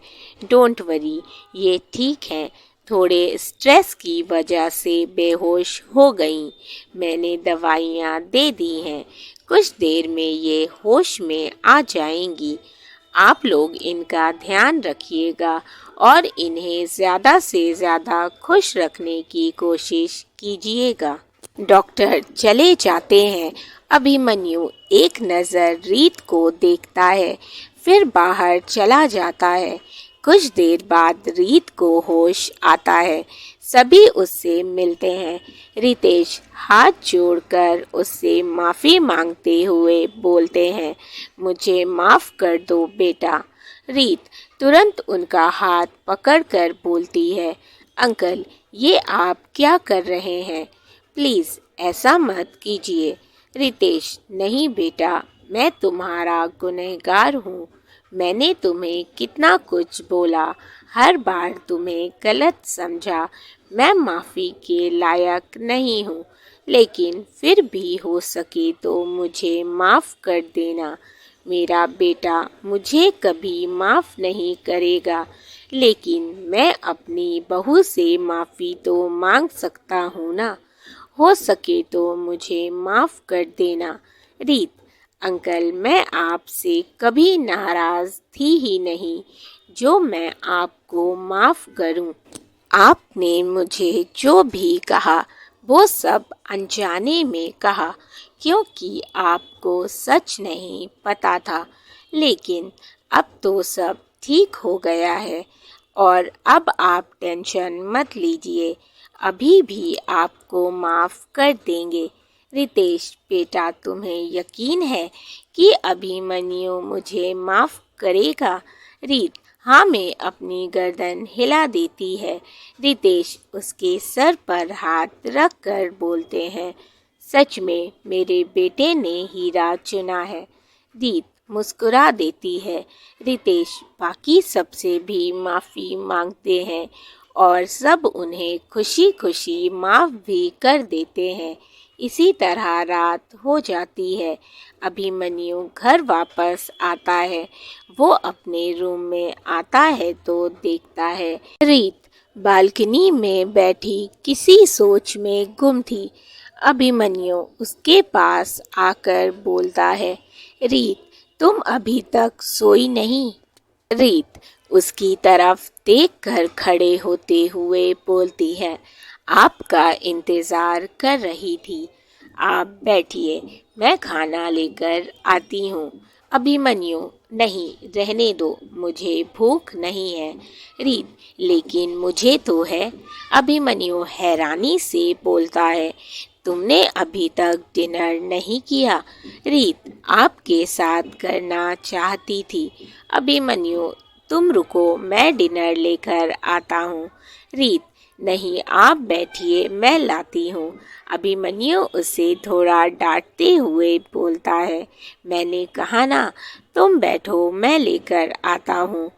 डोंट वरी, ये ठीक है। थोड़े स्ट्रेस की वजह से बेहोश हो गई। मैंने दवाइयाँ दे दी हैं। कुछ देर में ये होश में आ जाएंगी। आप लोग इनका ध्यान रखिएगा और इन्हें ज़्यादा से ज़्यादा खुश रखने की कोशिश कीजिएगा। डॉक्टर चले जाते हैं। अभिमन्यु एक नज़र रीत को देखता है, फिर बाहर चला जाता है। कुछ देर बाद रीत को होश आता है। सभी उससे मिलते हैं। रितेश हाथ जोड़कर उससे माफ़ी मांगते हुए बोलते हैं, मुझे माफ़ कर दो बेटा। रीत तुरंत उनका हाथ पकड़कर बोलती है, अंकल, ये आप क्या कर रहे हैं? प्लीज़ ऐसा मत कीजिए। रितेश, नहीं बेटा, मैं तुम्हारा गुनहगार हूँ। मैंने तुम्हें कितना कुछ बोला, हर बार तुम्हें गलत समझा। मैं माफ़ी के लायक नहीं हूँ, लेकिन फिर भी हो सके तो मुझे माफ़ कर देना। मेरा बेटा मुझे कभी माफ़ नहीं करेगा, लेकिन मैं अपनी बहू से माफ़ी तो मांग सकता हूँ ना। हो सके तो मुझे माफ़ कर देना। रीत, अंकल मैं आपसे कभी नाराज़ थी ही नहीं जो मैं आपको माफ़ करूं। आपने मुझे जो भी कहा वो सब अनजाने में कहा, क्योंकि आपको सच नहीं पता था। लेकिन अब तो सब ठीक हो गया है और अब आप टेंशन मत लीजिए, अभी भी आपको माफ़ कर देंगे। रितेश बेटा, तुम्हें यकीन है कि अभिमन्यु मुझे माफ़ करेगा? रीत, हाँ में अपनी गर्दन हिला देती है। रितेश उसके सर पर हाथ रख कर बोलते हैं, सच में मेरे बेटे ने हीरा चुना है। रीत मुस्कुरा देती है। रितेश बाकी सबसे भी माफ़ी मांगते हैं और सब उन्हें खुशी खुशी माफ़ भी कर देते हैं। इसी तरह रात हो जाती है। अभिमन्यु घर वापस आता है। वो अपने रूम में आता है तो देखता है रीत बालकनी में बैठी किसी सोच में गुम थी। अभिमन्यु उसके पास आकर बोलता है, रीत तुम अभी तक सोई नहीं? रीत उसकी तरफ देखकर खड़े होते हुए बोलती है, आपका इंतज़ार कर रही थी। आप बैठिए, मैं खाना लेकर आती हूँ। अभिमन्यु, नहीं रहने दो, मुझे भूख नहीं है। रीत, लेकिन मुझे तो है। अभिमन्यु हैरानी से बोलता है, तुमने अभी तक डिनर नहीं किया? रीत आपके साथ करना चाहती थी। अभिमन्यु, तुम रुको, मैं डिनर लेकर आता हूँ। रीत, नहीं आप बैठिए, मैं लाती हूँ। अभिमन्यु उसे थोड़ा डांटते हुए बोलता है, मैंने कहा ना, तुम बैठो, मैं लेकर आता हूँ।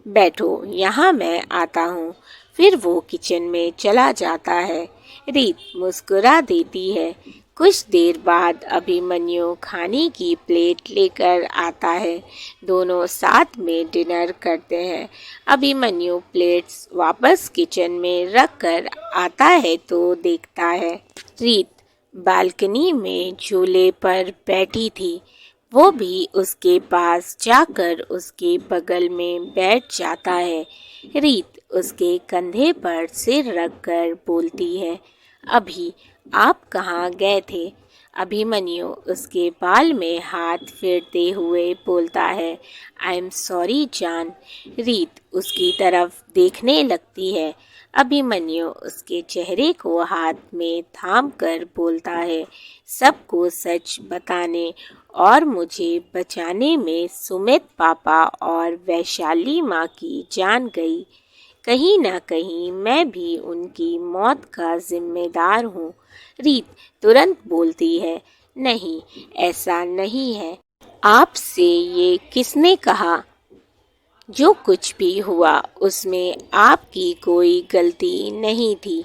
बैठो यहाँ, मैं आता हूँ। फिर वो किचन में चला जाता है। रीत मुस्कुरा देती है। कुछ देर बाद अभिमन्यु खाने की प्लेट लेकर आता है। दोनों साथ में डिनर करते हैं। अभिमन्यु प्लेट्स वापस किचन में रख कर आता है तो देखता है रीत बालकनी में झूले पर बैठी थी। वो भी उसके पास जाकर उसके बगल में बैठ जाता है। रीत उसके कंधे पर सिर रखकर बोलती है, अभी आप कहाँ गए थे? अभिमन्यु उसके बाल में हाथ फेरते हुए बोलता है, आई एम सॉरी जान। रीत उसकी तरफ देखने लगती है। अभिमन्यु उसके चेहरे को हाथ में थाम कर बोलता है, सबको सच बताने और मुझे बचाने में सुमित पापा और वैशाली माँ की जान गई। कहीं ना कहीं मैं भी उनकी मौत का जिम्मेदार हूँ। रीत तुरंत बोलती है, नहीं ऐसा नहीं है। आपसे ये किसने कहा? जो कुछ भी हुआ उसमें आपकी कोई गलती नहीं थी।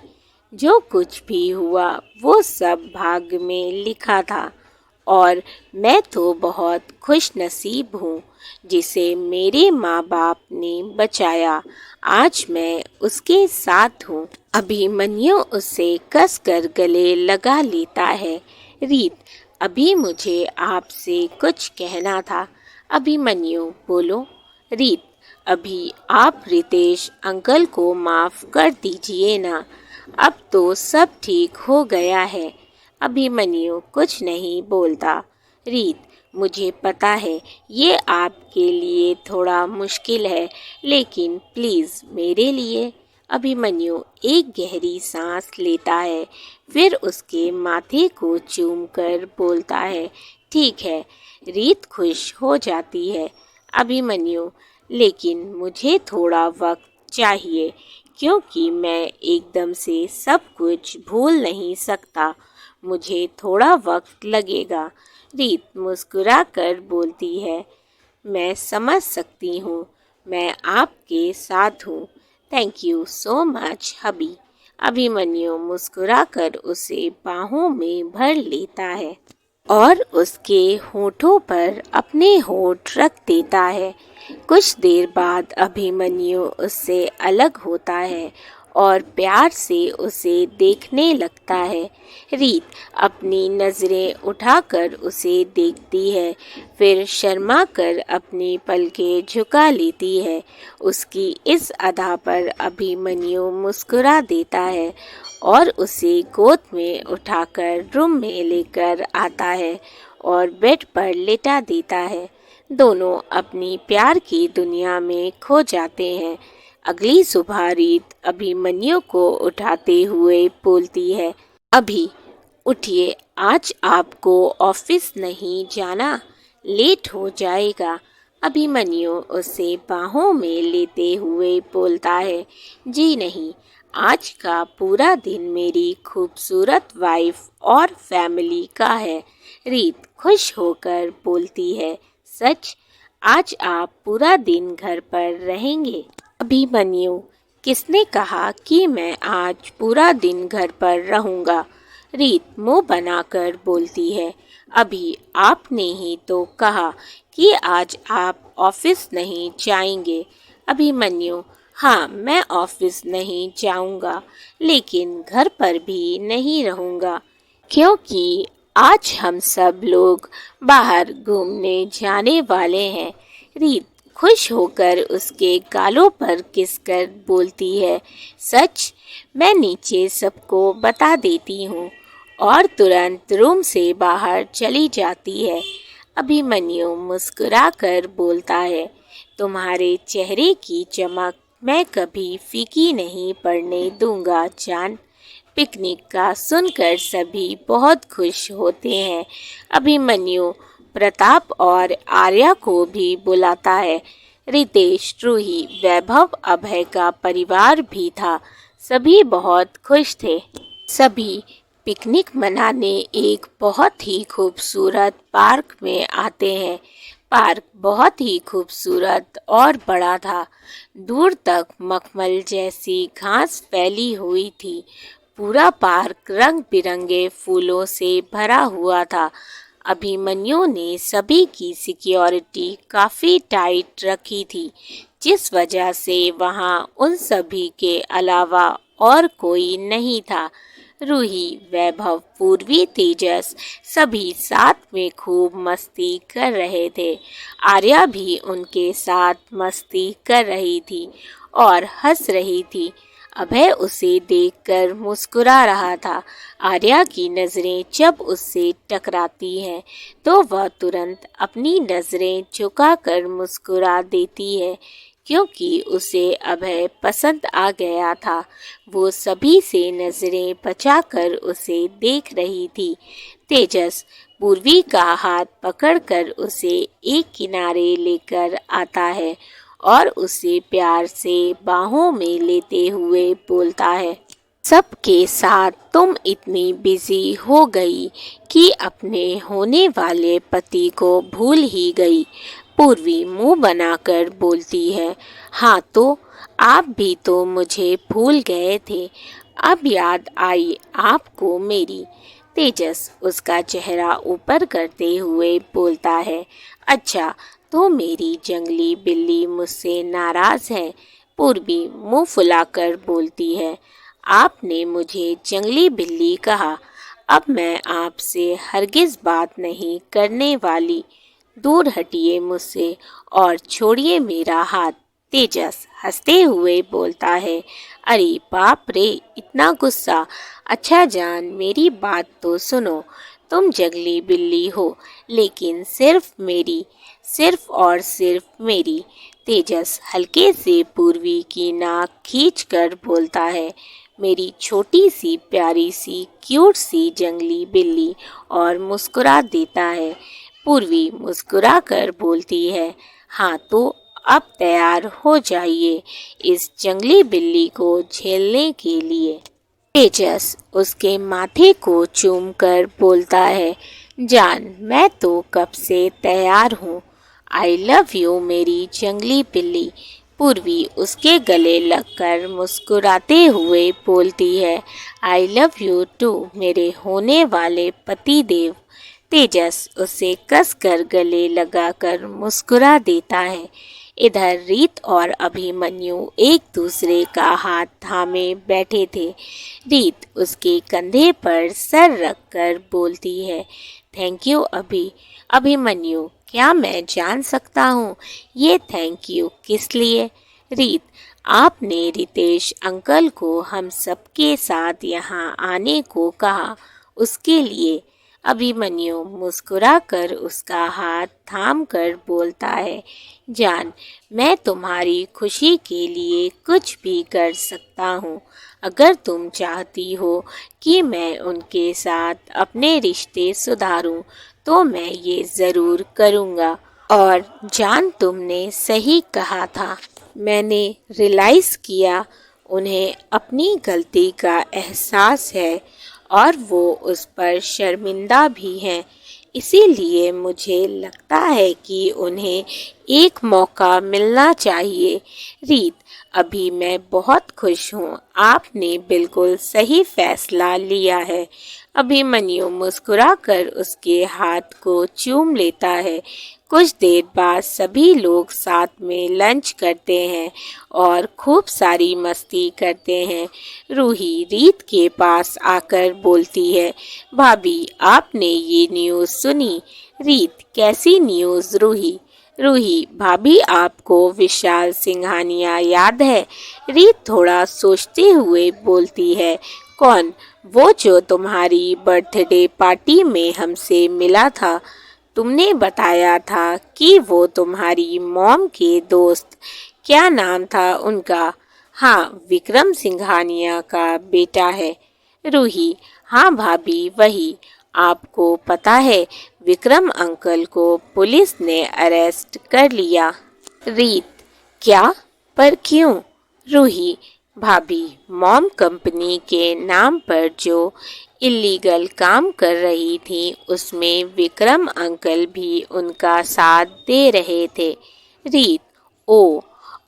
जो कुछ भी हुआ वो सब भाग्य में लिखा था और मैं तो बहुत खुश नसीब हूँ जिसे मेरे माँ बाप ने बचाया। आज मैं उसके साथ हूँ। अभिमन्यु उसे कसकर गले लगा लेता है। रीत, अभी मुझे आपसे कुछ कहना था। अभिमन्यु, बोलो। रीत, अभी आप रितेश अंकल को माफ़ कर दीजिए ना, अब तो सब ठीक हो गया है। अभिमन्यु कुछ नहीं बोलता। रीत, मुझे पता है ये आपके लिए थोड़ा मुश्किल है, लेकिन प्लीज़ मेरे लिए। अभिमन्यु एक गहरी सांस लेता है, फिर उसके माथे को चूमकर बोलता है, ठीक है। रीत खुश हो जाती है। अभिमन्यु, लेकिन मुझे थोड़ा वक्त चाहिए, क्योंकि मैं एकदम से सब कुछ भूल नहीं सकता। मुझे थोड़ा वक्त लगेगा। रीत मुस्कुरा कर बोलती है, मैं समझ सकती हूँ, मैं आपके साथ हूँ। थैंक यू सो मच हबी। अभिमन्यु मुस्कुरा कर उसे बाहों में भर लेता है। और उसके होठों पर अपने होठ रख देता है। कुछ देर बाद अभिमन्यु उससे अलग होता है और प्यार से उसे देखने लगता है। रीत अपनी नज़रें उठाकर उसे देखती है, फिर शर्मा कर अपनी पलकें झुका लेती है। उसकी इस अदा पर अभिमन्यु मुस्कुरा देता है और उसे गोद में उठाकर रूम में लेकर आता है और बेड पर लेटा देता है। दोनों अपनी प्यार की दुनिया में खो जाते हैं। अगली सुबह रीत अभिमन्यु को उठाते हुए बोलती है, अभी उठिए, आज आपको ऑफिस नहीं जाना, लेट हो जाएगा। अभिमन्यु उसे बाहों में लेते हुए बोलता है, जी नहीं, आज का पूरा दिन मेरी खूबसूरत वाइफ और फैमिली का है। रीत खुश होकर बोलती है, सच? आज आप पूरा दिन घर पर रहेंगे? अभिमन्यु, किसने कहा कि मैं आज पूरा दिन घर पर रहूंगा? रीत मुंह बनाकर बोलती है, अभी आपने ही तो कहा कि आज आप ऑफिस नहीं जाएंगे। अभिमन्यु, हाँ, मैं ऑफिस नहीं जाऊंगा, लेकिन घर पर भी नहीं रहूंगा, क्योंकि आज हम सब लोग बाहर घूमने जाने वाले हैं। रीत खुश होकर उसके गालों पर किसकर बोलती है, सच? मैं नीचे सबको बता देती हूँ, और तुरंत रूम से बाहर चली जाती है। अभिमन्यु मुस्कुराकर बोलता है, तुम्हारे चेहरे की चमक मैं कभी फीकी नहीं पड़ने दूंगा जान। पिकनिक का सुनकर सभी बहुत खुश होते हैं। अभिमन्यु प्रताप और आर्या को भी बुलाता है। रितेश, रूही, वैभव, अभय का परिवार भी था। सभी बहुत खुश थे। सभी पिकनिक मनाने एक बहुत ही खूबसूरत पार्क में आते हैं। पार्क बहुत ही खूबसूरत और बड़ा था। दूर तक मखमल जैसी घास फैली हुई थी। पूरा पार्क रंग बिरंगे फूलों से भरा हुआ था। अभिमन्यु ने सभी की सिक्योरिटी काफ़ी टाइट रखी थी, जिस वजह से वहाँ उन सभी के अलावा और कोई नहीं था। रूही, वैभव, पूर्वी, तेजस सभी साथ में खूब मस्ती कर रहे थे। आर्या भी उनके साथ मस्ती कर रही थी और हंस रही थी। अभय उसे देखकर मुस्कुरा रहा था। आर्या की नज़रें जब उससे टकराती हैं तो वह तुरंत अपनी नज़रें झुकाकर मुस्कुरा देती है, क्योंकि उसे अभय पसंद आ गया था। वो सभी से नज़रें बचाकर उसे देख रही थी। तेजस पूर्वी का हाथ पकड़कर उसे एक किनारे लेकर आता है और उसे प्यार से बाहों में लेते हुए बोलता है, सबके साथ तुम इतनी बिजी हो गई कि अपने होने वाले पति को भूल ही गई। पूर्वी मुंह बनाकर बोलती है, हाँ तो आप भी तो मुझे भूल गए थे, अब याद आई आपको मेरी। तेजस उसका चेहरा ऊपर करते हुए बोलता है, अच्छा तो मेरी जंगली बिल्ली मुझसे नाराज है। पूर्वी मुंह फुलाकर बोलती है, आपने मुझे जंगली बिल्ली कहा, अब मैं आपसे हरगिज बात नहीं करने वाली। दूर हटिए मुझसे और छोड़िए मेरा हाथ। तेजस हंसते हुए बोलता है, अरे बाप रे, इतना गुस्सा? अच्छा जान, मेरी बात तो सुनो। तुम जंगली बिल्ली हो, लेकिन सिर्फ मेरी, सिर्फ और सिर्फ मेरी। तेजस हल्के से पूर्वी की नाक खींचकर बोलता है, मेरी छोटी सी प्यारी सी क्यूट सी जंगली बिल्ली, और मुस्कुरा देता है। पूर्वी मुस्कुरा कर बोलती है, हाँ तो अब तैयार हो जाइए इस जंगली बिल्ली को झेलने के लिए। तेजस उसके माथे को चूमकर बोलता है, जान मैं तो कब से तैयार हूँ। आई लव यू मेरी जंगली बिल्ली। पूर्वी उसके गले लगकर मुस्कुराते हुए बोलती है, आई लव यू टू मेरे होने वाले पति देव। तेजस उसे कसकर गले लगाकर मुस्कुरा देता है। इधर रीत और अभिमन्यु एक दूसरे का हाथ थामे बैठे थे। रीत उसके कंधे पर सर रखकर बोलती है, थैंक यू अभिमन्यु, क्या मैं जान सकता हूँ ये थैंक यू किस लिए? रीत, आपने रितेश अंकल को हम सबके साथ यहाँ आने को कहा, उसके लिए। अभिमन्यु मुस्कुराकर उसका हाथ थाम कर बोलता है, जान, मैं तुम्हारी खुशी के लिए कुछ भी कर सकता हूँ। अगर तुम चाहती हो कि मैं उनके साथ अपने रिश्ते सुधारूं, तो मैं ये ज़रूर करूँगा। और जान, तुमने सही कहा था। मैंने रियलाइज़ किया उन्हें अपनी गलती का एहसास है और वो उस पर शर्मिंदा भी हैं। इसीलिए मुझे लगता है कि उन्हें एक मौका मिलना चाहिए। रीत, अभी मैं बहुत खुश हूँ, आपने बिल्कुल सही फैसला लिया है। अभिमन्यु मुस्कुराकर उसके हाथ को चूम लेता है। कुछ देर बाद सभी लोग साथ में लंच करते हैं और खूब सारी मस्ती करते हैं। रूही रीत के पास आकर बोलती है, भाभी, आपने ये न्यूज़ सुनी? रीत, कैसी न्यूज़ रूही? रूही, भाभी, आपको विशाल सिंघानिया याद है? रीत थोड़ा सोचते हुए बोलती है, कौन? वो जो तुम्हारी बर्थडे पार्टी में हमसे मिला था। तुमने बताया था कि वो तुम्हारी मॉम के दोस्त, क्या नाम था उनका? हाँ, विक्रम सिंघानिया का बेटा है। रूही, हाँ भाभी, वही। आपको पता है, विक्रम अंकल को पुलिस ने अरेस्ट कर लिया। रीत, क्या? पर क्यों? रूही, भाभी, मॉम कंपनी के नाम पर जो इलीगल काम कर रही थी, उसमें विक्रम अंकल भी उनका साथ दे रहे थे। रीत, ओ,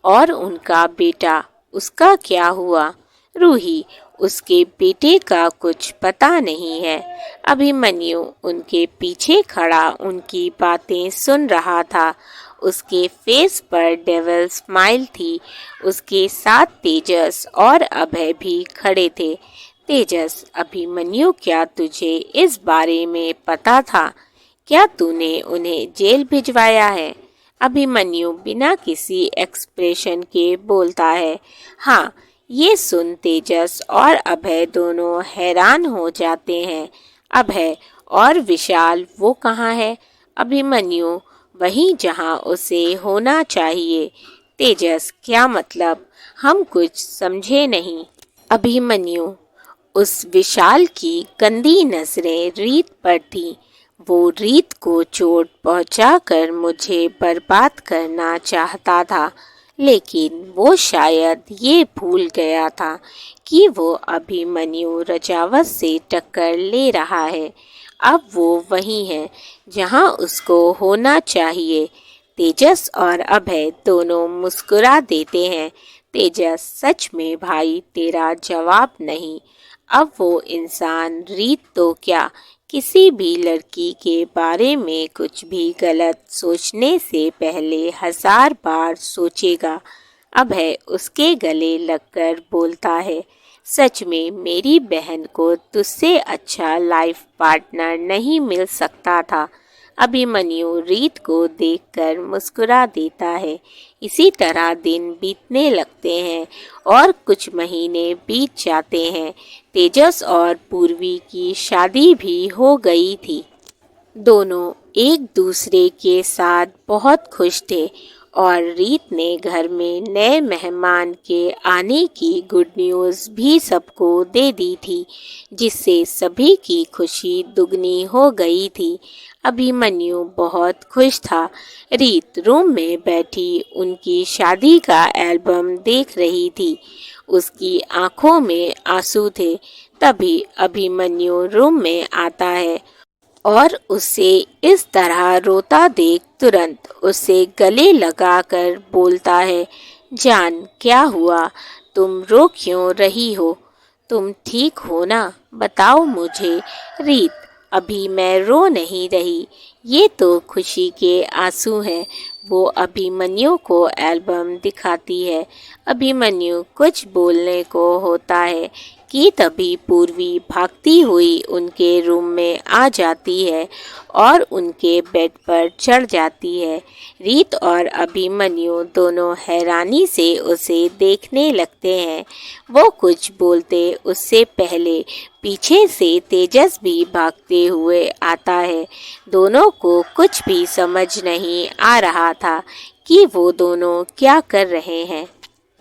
और उनका बेटा, उसका क्या हुआ? रूही, उसके बेटे का कुछ पता नहीं है। अभिमन्यु उनके पीछे खड़ा उनकी बातें सुन रहा था। उसके फेस पर डेविल स्माइल थी। उसके साथ तेजस और अभय भी खड़े थे। तेजस, अभिमन्यु, क्या तुझे इस बारे में पता था? क्या तूने उन्हें जेल भिजवाया है? अभिमन्यु बिना किसी एक्सप्रेशन के बोलता है, हाँ। ये सुन तेजस और अभय दोनों हैरान हो जाते हैं। अभय, और विशाल, वो कहाँ है? अभिमन्यु, वहीं जहाँ उसे होना चाहिए। तेजस, क्या मतलब? हम कुछ समझे नहीं। अभिमन्यु, उस विशाल की गंदी नजरें रीत पर थी। वो रीत को चोट पहुंचाकर मुझे बर्बाद करना चाहता था, लेकिन वो शायद ये भूल गया था कि वो अभिमन्यु रजावत से टक्कर ले रहा है। अब वो वही है जहां उसको होना चाहिए। तेजस और अभय दोनों मुस्कुरा देते हैं। तेजस, सच में भाई, तेरा जवाब नहीं। अब वो इंसान रीत तो क्या, किसी भी लड़की के बारे में कुछ भी गलत सोचने से पहले 1000 बार सोचेगा। अभय उसके गले लगकर बोलता है, सच में मेरी बहन को तुझसे अच्छा लाइफ पार्टनर नहीं मिल सकता था। अभिमन्यु रीत को देखकर मुस्कुरा देता है। इसी तरह दिन बीतने लगते हैं और कुछ महीने बीत जाते हैं। तेजस और पूर्वी की शादी भी हो गई थी। दोनों एक दूसरे के साथ बहुत खुश थे और रीत ने घर में नए मेहमान के आने की गुड न्यूज़ भी सबको दे दी थी, जिससे सभी की खुशी दुगनी हो गई थी। अभिमन्यु बहुत खुश था। रीत रूम में बैठी उनकी शादी का एल्बम देख रही थी। उसकी आंखों में आंसू थे। तभी अभिमन्यु रूम में आता है और उसे इस तरह रोता देख तुरंत उसे गले लगाकर बोलता है, जान, क्या हुआ? तुम रो क्यों रही हो? तुम ठीक हो ना? बताओ मुझे। रीत, अभी मैं रो नहीं रही, ये तो खुशी के आंसू हैं। वो अभिमन्यु को एल्बम दिखाती है। अभिमन्यु कुछ बोलने को होता है कि तभी पूर्वी भागती हुई उनके रूम में आ जाती है और उनके बेड पर चढ़ जाती है। रीत और अभिमन्यु दोनों हैरानी से उसे देखने लगते हैं। वो कुछ बोलते उससे पहले पीछे से तेजस भी भागते हुए आता है। दोनों को कुछ भी समझ नहीं आ रहा था कि वो दोनों क्या कर रहे हैं।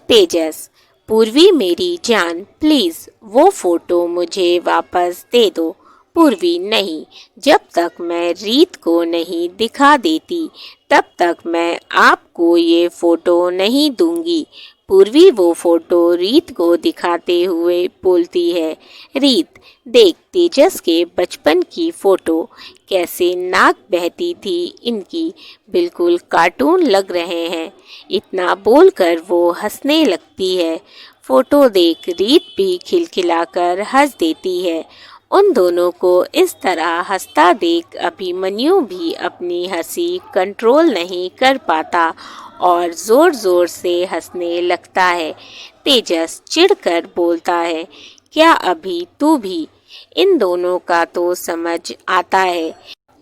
तेजस, पूर्वी मेरी जान, प्लीज वो फोटो मुझे वापस दे दो। पूर्वी, नहीं, जब तक मैं रीत को नहीं दिखा देती तब तक मैं आपको ये फोटो नहीं दूंगी। पूर्वी वो फोटो रीत को दिखाते हुए बोलती है, रीत देख तेजस के बचपन की फोटो, कैसे नाक बहती थी इनकी, बिल्कुल कार्टून लग रहे हैं। इतना बोलकर वो हंसने लगती है। फोटो देख रीत भी खिलखिलाकर हंस देती है। उन दोनों को इस तरह हंसता देख अभिमन्यु भी अपनी हंसी कंट्रोल नहीं कर पाता और जोर जोर से हंसने लगता है। तेजस चिढ़कर बोलता है, क्या अभी तू भी? इन दोनों का तो समझ आता है,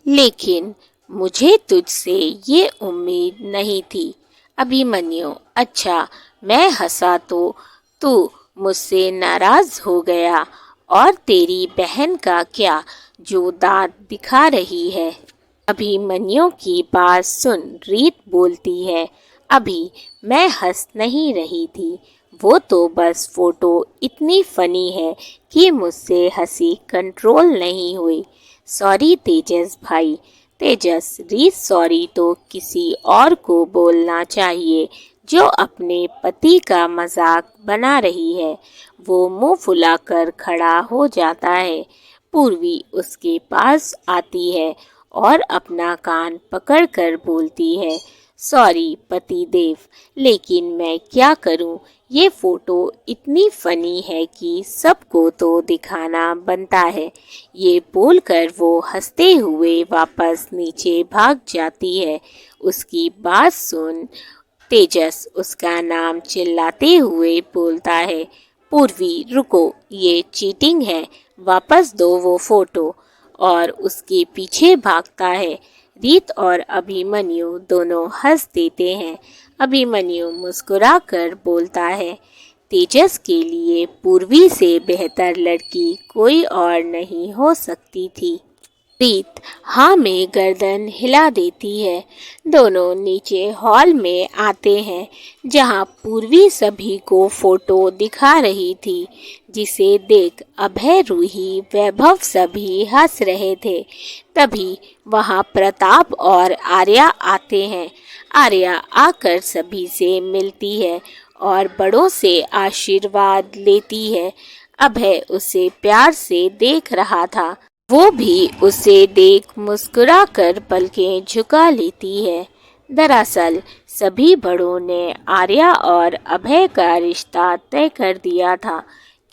लेकिन मुझे तुझसे ये उम्मीद नहीं थी। अभिमन्यु, अच्छा, मैं हंसा तो तू मुझसे नाराज हो गया? और तेरी बहन का क्या, जो दांत दिखा रही है? अभिमन्यु की बात सुन रीत बोलती है, अभी मैं हंस नहीं रही थी, वो तो बस फोटो इतनी फनी है कि मुझसे हंसी कंट्रोल नहीं हुई। सॉरी तेजस भाई। तेजस, रीत सॉरी तो किसी और को बोलना चाहिए जो अपने पति का मजाक बना रही है। वो मुंह फुलाकर खड़ा हो जाता है। पूर्वी उसके पास आती है और अपना कान पकड़कर बोलती है, सॉरी पतिदेव, लेकिन मैं क्या करूं, ये फोटो इतनी फनी है कि सबको तो दिखाना बनता है। ये बोलकर वो हंसते हुए वापस नीचे भाग जाती है। उसकी बात सुन तेजस उसका नाम चिल्लाते हुए बोलता है, पूर्वी रुको, ये चीटिंग है, वापस दो वो फोटो, और उसके पीछे भागता है। रीत और अभिमन्यु दोनों हंस देते हैं। अभिमन्यु मुस्कुराकर बोलता है, तेजस के लिए पूर्वी से बेहतर लड़की कोई और नहीं हो सकती थी। रीत हाँ में गर्दन हिला देती है। दोनों नीचे हॉल में आते हैं जहाँ पूर्वी सभी को फोटो दिखा रही थी, जिसे देख अभय, रूही, वैभव सभी हंस रहे थे। तभी वहाँ प्रताप और आर्या आते हैं। आर्या आकर सभी से मिलती है और बड़ों से आशीर्वाद लेती है। अभय उसे प्यार से देख रहा था। वो भी उसे देख मुस्कुराकर पलकें झुका लेती है। दरअसल सभी बड़ों ने आर्या और अभय का रिश्ता तय कर दिया था,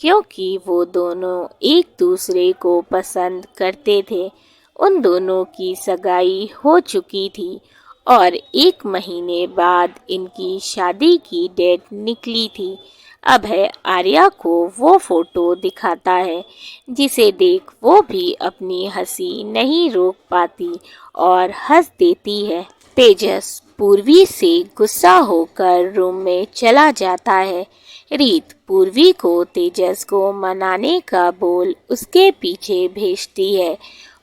क्योंकि वो दोनों एक दूसरे को पसंद करते थे। उन दोनों की सगाई हो चुकी थी और 1 महीने बाद इनकी शादी की डेट निकली थी। अभय आर्या को वो फोटो दिखाता है, जिसे देख वो भी अपनी हंसी नहीं रोक पाती और हंस देती है। तेजस पूर्वी से गुस्सा होकर रूम में चला जाता है। रीत पूर्वी को तेजस को मनाने का बोल उसके पीछे भेजती है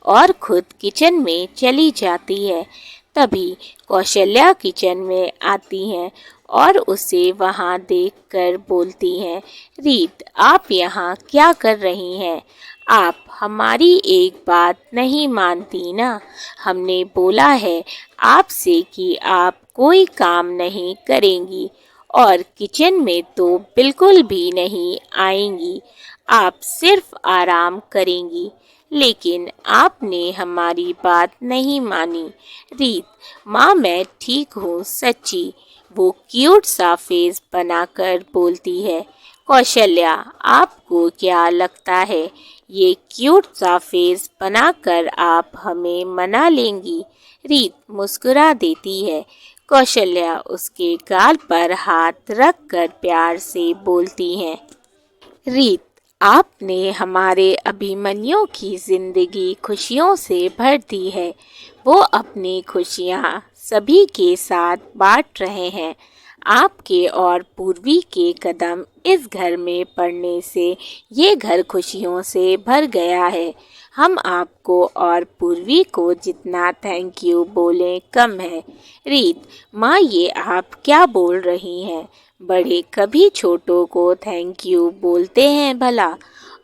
और खुद किचन में चली जाती है। तभी कौशल्या किचन में आती हैं और उसे वहां देखकर बोलती हैं, रीत आप यहाँ क्या कर रही हैं? आप हमारी एक बात नहीं मानती ना? हमने बोला है आपसे कि आप कोई काम नहीं करेंगी और किचन में तो बिल्कुल भी नहीं आएंगी, आप सिर्फ आराम करेंगी, लेकिन आपने हमारी बात नहीं मानी। रीत, माँ मैं ठीक हूँ सच्ची, वो क्यूट सा फेस बनाकर बोलती है। कौशल्या, आपको क्या लगता है ये क्यूट सा फेस बनाकर आप हमें मना लेंगी। रीत मुस्कुरा देती है। कौशल्या उसके गाल पर हाथ रखकर प्यार से बोलती है, रीत, आपने हमारे अभिमन्यु की जिंदगी खुशियों से भर दी है। वो अपनी खुशियाँ सभी के साथ बांट रहे हैं। आपके और पूर्वी के कदम इस घर में पड़ने से ये घर खुशियों से भर गया है। हम आपको और पूर्वी को जितना थैंक यू बोलें कम है। रीत, माँ ये आप क्या बोल रही हैं? बड़े कभी छोटों को थैंक यू बोलते हैं भला?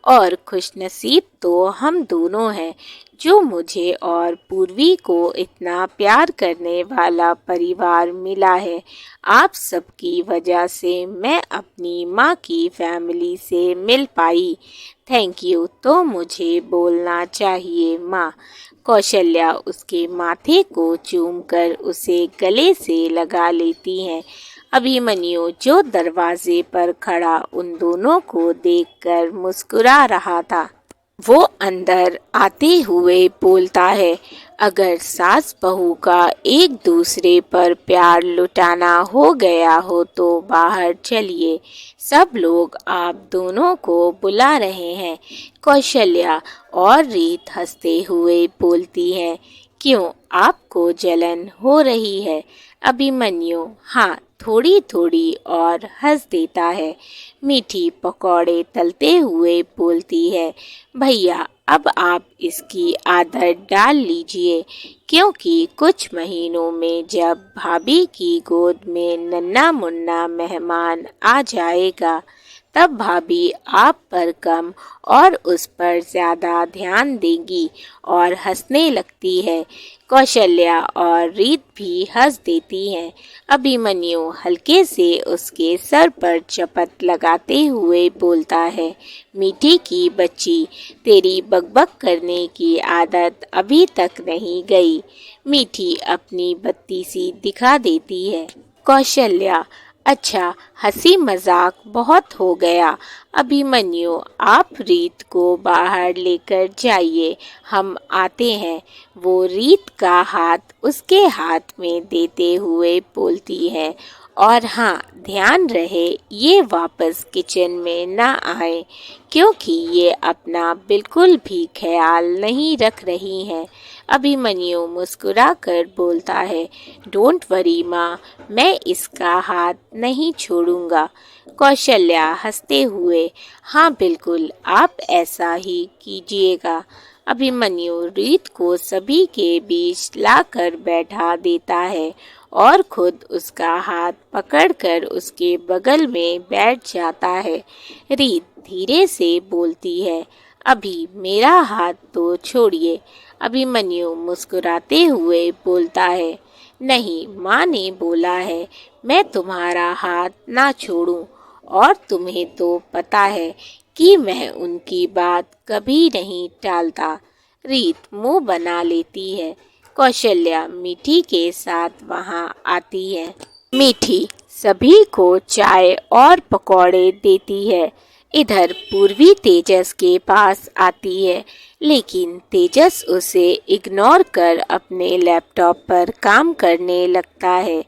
और खुशनसीब तो हम दोनों हैं जो मुझे और पूर्वी को इतना प्यार करने वाला परिवार मिला है। आप सबकी वजह से मैं अपनी माँ की फैमिली से मिल पाई। थैंक यू तो मुझे बोलना चाहिए माँ। कौशल्या उसके माथे को चूमकर उसे गले से लगा लेती है। अभिमन्यु जो दरवाजे पर खड़ा उन दोनों को देखकर मुस्कुरा रहा था, वो अंदर आते हुए बोलता है, अगर सास बहू का एक दूसरे पर प्यार लुटाना हो गया हो तो बाहर चलिए, सब लोग आप दोनों को बुला रहे हैं। कौशल्या और रीत हंसते हुए बोलती है, क्यों, आपको जलन हो रही है? अभिमन्यु हाँ थोड़ी थोड़ी, और हंस देता है। मीठी पकौड़े तलते हुए बोलती है, भैया अब आप इसकी आदत डाल लीजिए, क्योंकि कुछ महीनों में जब भाभी की गोद में नन्हा मुन्ना मेहमान आ जाएगा तब भाभी आप पर कम और उस पर ज़्यादा ध्यान देगी और हंसने लगती है। कौशल्या और रीत भी हंस देती हैं। अभिमन्यु हल्के से उसके सर पर चपत लगाते हुए बोलता है, मीठी की बच्ची, तेरी बकबक करने की आदत अभी तक नहीं गई। मीठी अपनी बत्ती सी दिखा देती है। कौशल्या, अच्छा हंसी मजाक बहुत हो गया। अभिमन्यु आप रीत को बाहर लेकर जाइए, हम आते हैं। वो रीत का हाथ उसके हाथ में देते हुए बोलती है, और हाँ ध्यान रहे ये वापस किचन में ना आए, क्योंकि ये अपना बिल्कुल भी ख्याल नहीं रख रही हैं। अभिमन्यु मुस्कुरा कर बोलता है, डोंट वरी माँ, मैं इसका हाथ नहीं छोड़ूंगा। कौशल्या हंसते हुए, हाँ बिल्कुल आप ऐसा ही कीजिएगा। अभिमन्यु रीत को सभी के बीच लाकर बैठा देता है और खुद उसका हाथ पकड़कर उसके बगल में बैठ जाता है। रीत धीरे से बोलती है, अभी मेरा हाथ तो छोड़िए। अभिमन्यु मुस्कुराते हुए बोलता है, नहीं, माँ ने बोला है मैं तुम्हारा हाथ ना छोड़ूं, और तुम्हें तो पता है कि मैं उनकी बात कभी नहीं टालता। रीत मुंह बना लेती है। कौशल्या मीठी के साथ वहां आती है। मीठी सभी को चाय और पकौड़े देती है। इधर पूर्वी तेजस के पास आती है, लेकिन तेजस उसे इग्नोर कर अपने लैपटॉप पर काम करने लगता है।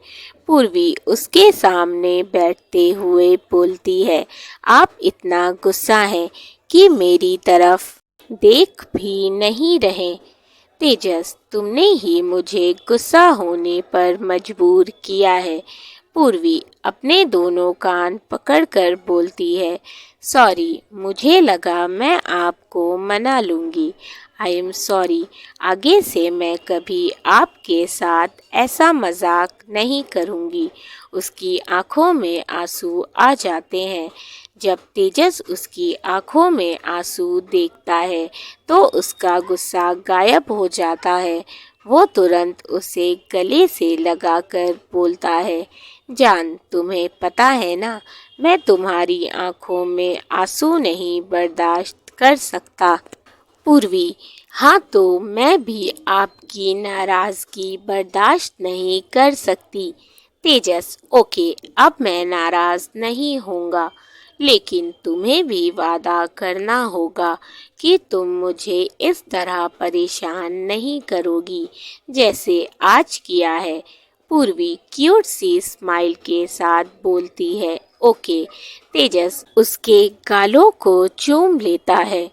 पूर्वी उसके सामने बैठते हुए बोलती है, आप इतना गुस्सा हैं कि मेरी तरफ देख भी नहीं रहे। तेजस, तुमने ही मुझे गुस्सा होने पर मजबूर किया है। पूर्वी अपने दोनों कान पकड़कर बोलती है, सॉरी, मुझे लगा मैं आपको मना लूँगी। आई एम सॉरी, आगे से मैं कभी आपके साथ ऐसा मजाक नहीं करूँगी। उसकी आंखों में आंसू आ जाते हैं। जब तेजस उसकी आंखों में आंसू देखता है तो उसका गुस्सा गायब हो जाता है। वो तुरंत उसे गले से लगाकर बोलता है, जान, तुम्हें पता है ना, मैं तुम्हारी आंखों में आंसू नहीं बर्दाश्त कर सकता। पूर्वी, हाँ तो मैं भी आपकी नाराज़गी बर्दाश्त नहीं कर सकती। तेजस, ओके, अब मैं नाराज़ नहीं होऊंगा। लेकिन तुम्हें भी वादा करना होगा कि तुम मुझे इस तरह परेशान नहीं करोगी जैसे आज किया है। पूर्वी क्यूट सी स्माइल के साथ बोलती है। ओके। तेजस उसके गालों को चूम लेता है।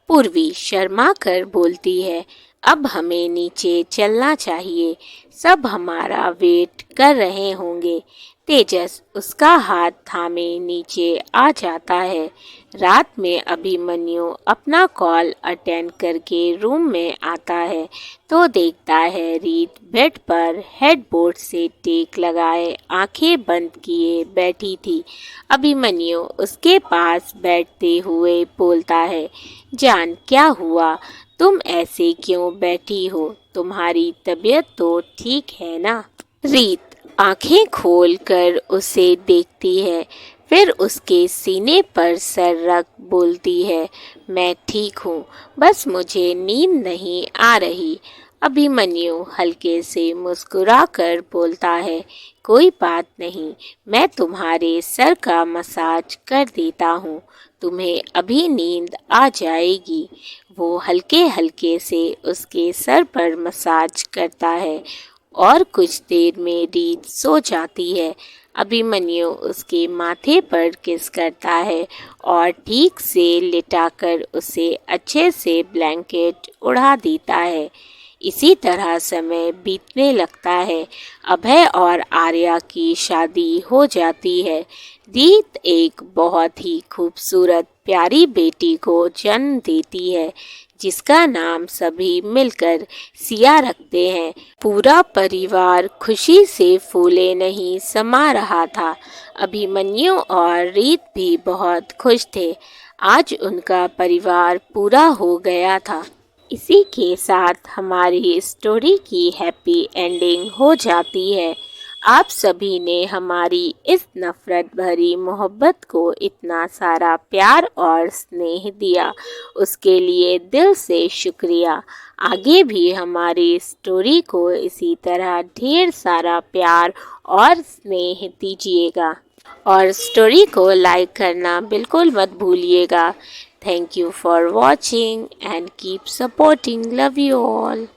पूर्वी शर्मा कर बोलती है, अब हमें नीचे चलना चाहिए, सब हमारा वेट कर रहे होंगे। तेजस उसका हाथ थामे नीचे आ जाता है। रात में अभिमन्यु अपना कॉल अटेंड करके रूम में आता है तो देखता है रीत बेड पर हेडबोर्ड से टेक लगाए आंखें बंद किए बैठी थी। अभिमन्यु उसके पास बैठते हुए बोलता है, जान क्या हुआ, तुम ऐसे क्यों बैठी हो, तुम्हारी तबीयत तो ठीक है ना। रीत आंखें खोलकर उसे देखती है, फिर उसके सीने पर सर रख बोलती है, मैं ठीक हूँ, बस मुझे नींद नहीं आ रही। अभिमन्यु हल्के से मुस्कुराकर बोलता है, कोई बात नहीं, मैं तुम्हारे सर का मसाज कर देता हूँ, तुम्हें अभी नींद आ जाएगी। वो हल्के हल्के से उसके सर पर मसाज करता है और कुछ देर में रीत सो जाती है। अभिमन्यु उसके माथे पर किस करता है और ठीक से लिटाकर उसे अच्छे से ब्लैंकेट उड़ा देता है। इसी तरह समय बीतने लगता है। अभय और आर्या की शादी हो जाती है। रीत एक बहुत ही खूबसूरत प्यारी बेटी को जन्म देती है जिसका नाम सभी मिलकर सिया रखते हैं। पूरा परिवार खुशी से फूले नहीं समा रहा था। अभिमन्यु और रीत भी बहुत खुश थे। आज उनका परिवार पूरा हो गया था। इसी के साथ हमारी स्टोरी की हैप्पी एंडिंग हो जाती है। आप सभी ने हमारी इस नफ़रत भरी मोहब्बत को इतना सारा प्यार और स्नेह दिया, उसके लिए दिल से शुक्रिया। आगे भी हमारी स्टोरी को इसी तरह ढेर सारा प्यार और स्नेह दीजिएगा और स्टोरी को लाइक करना बिल्कुल मत भूलिएगा। Thank you for watching and keep supporting. Love you all.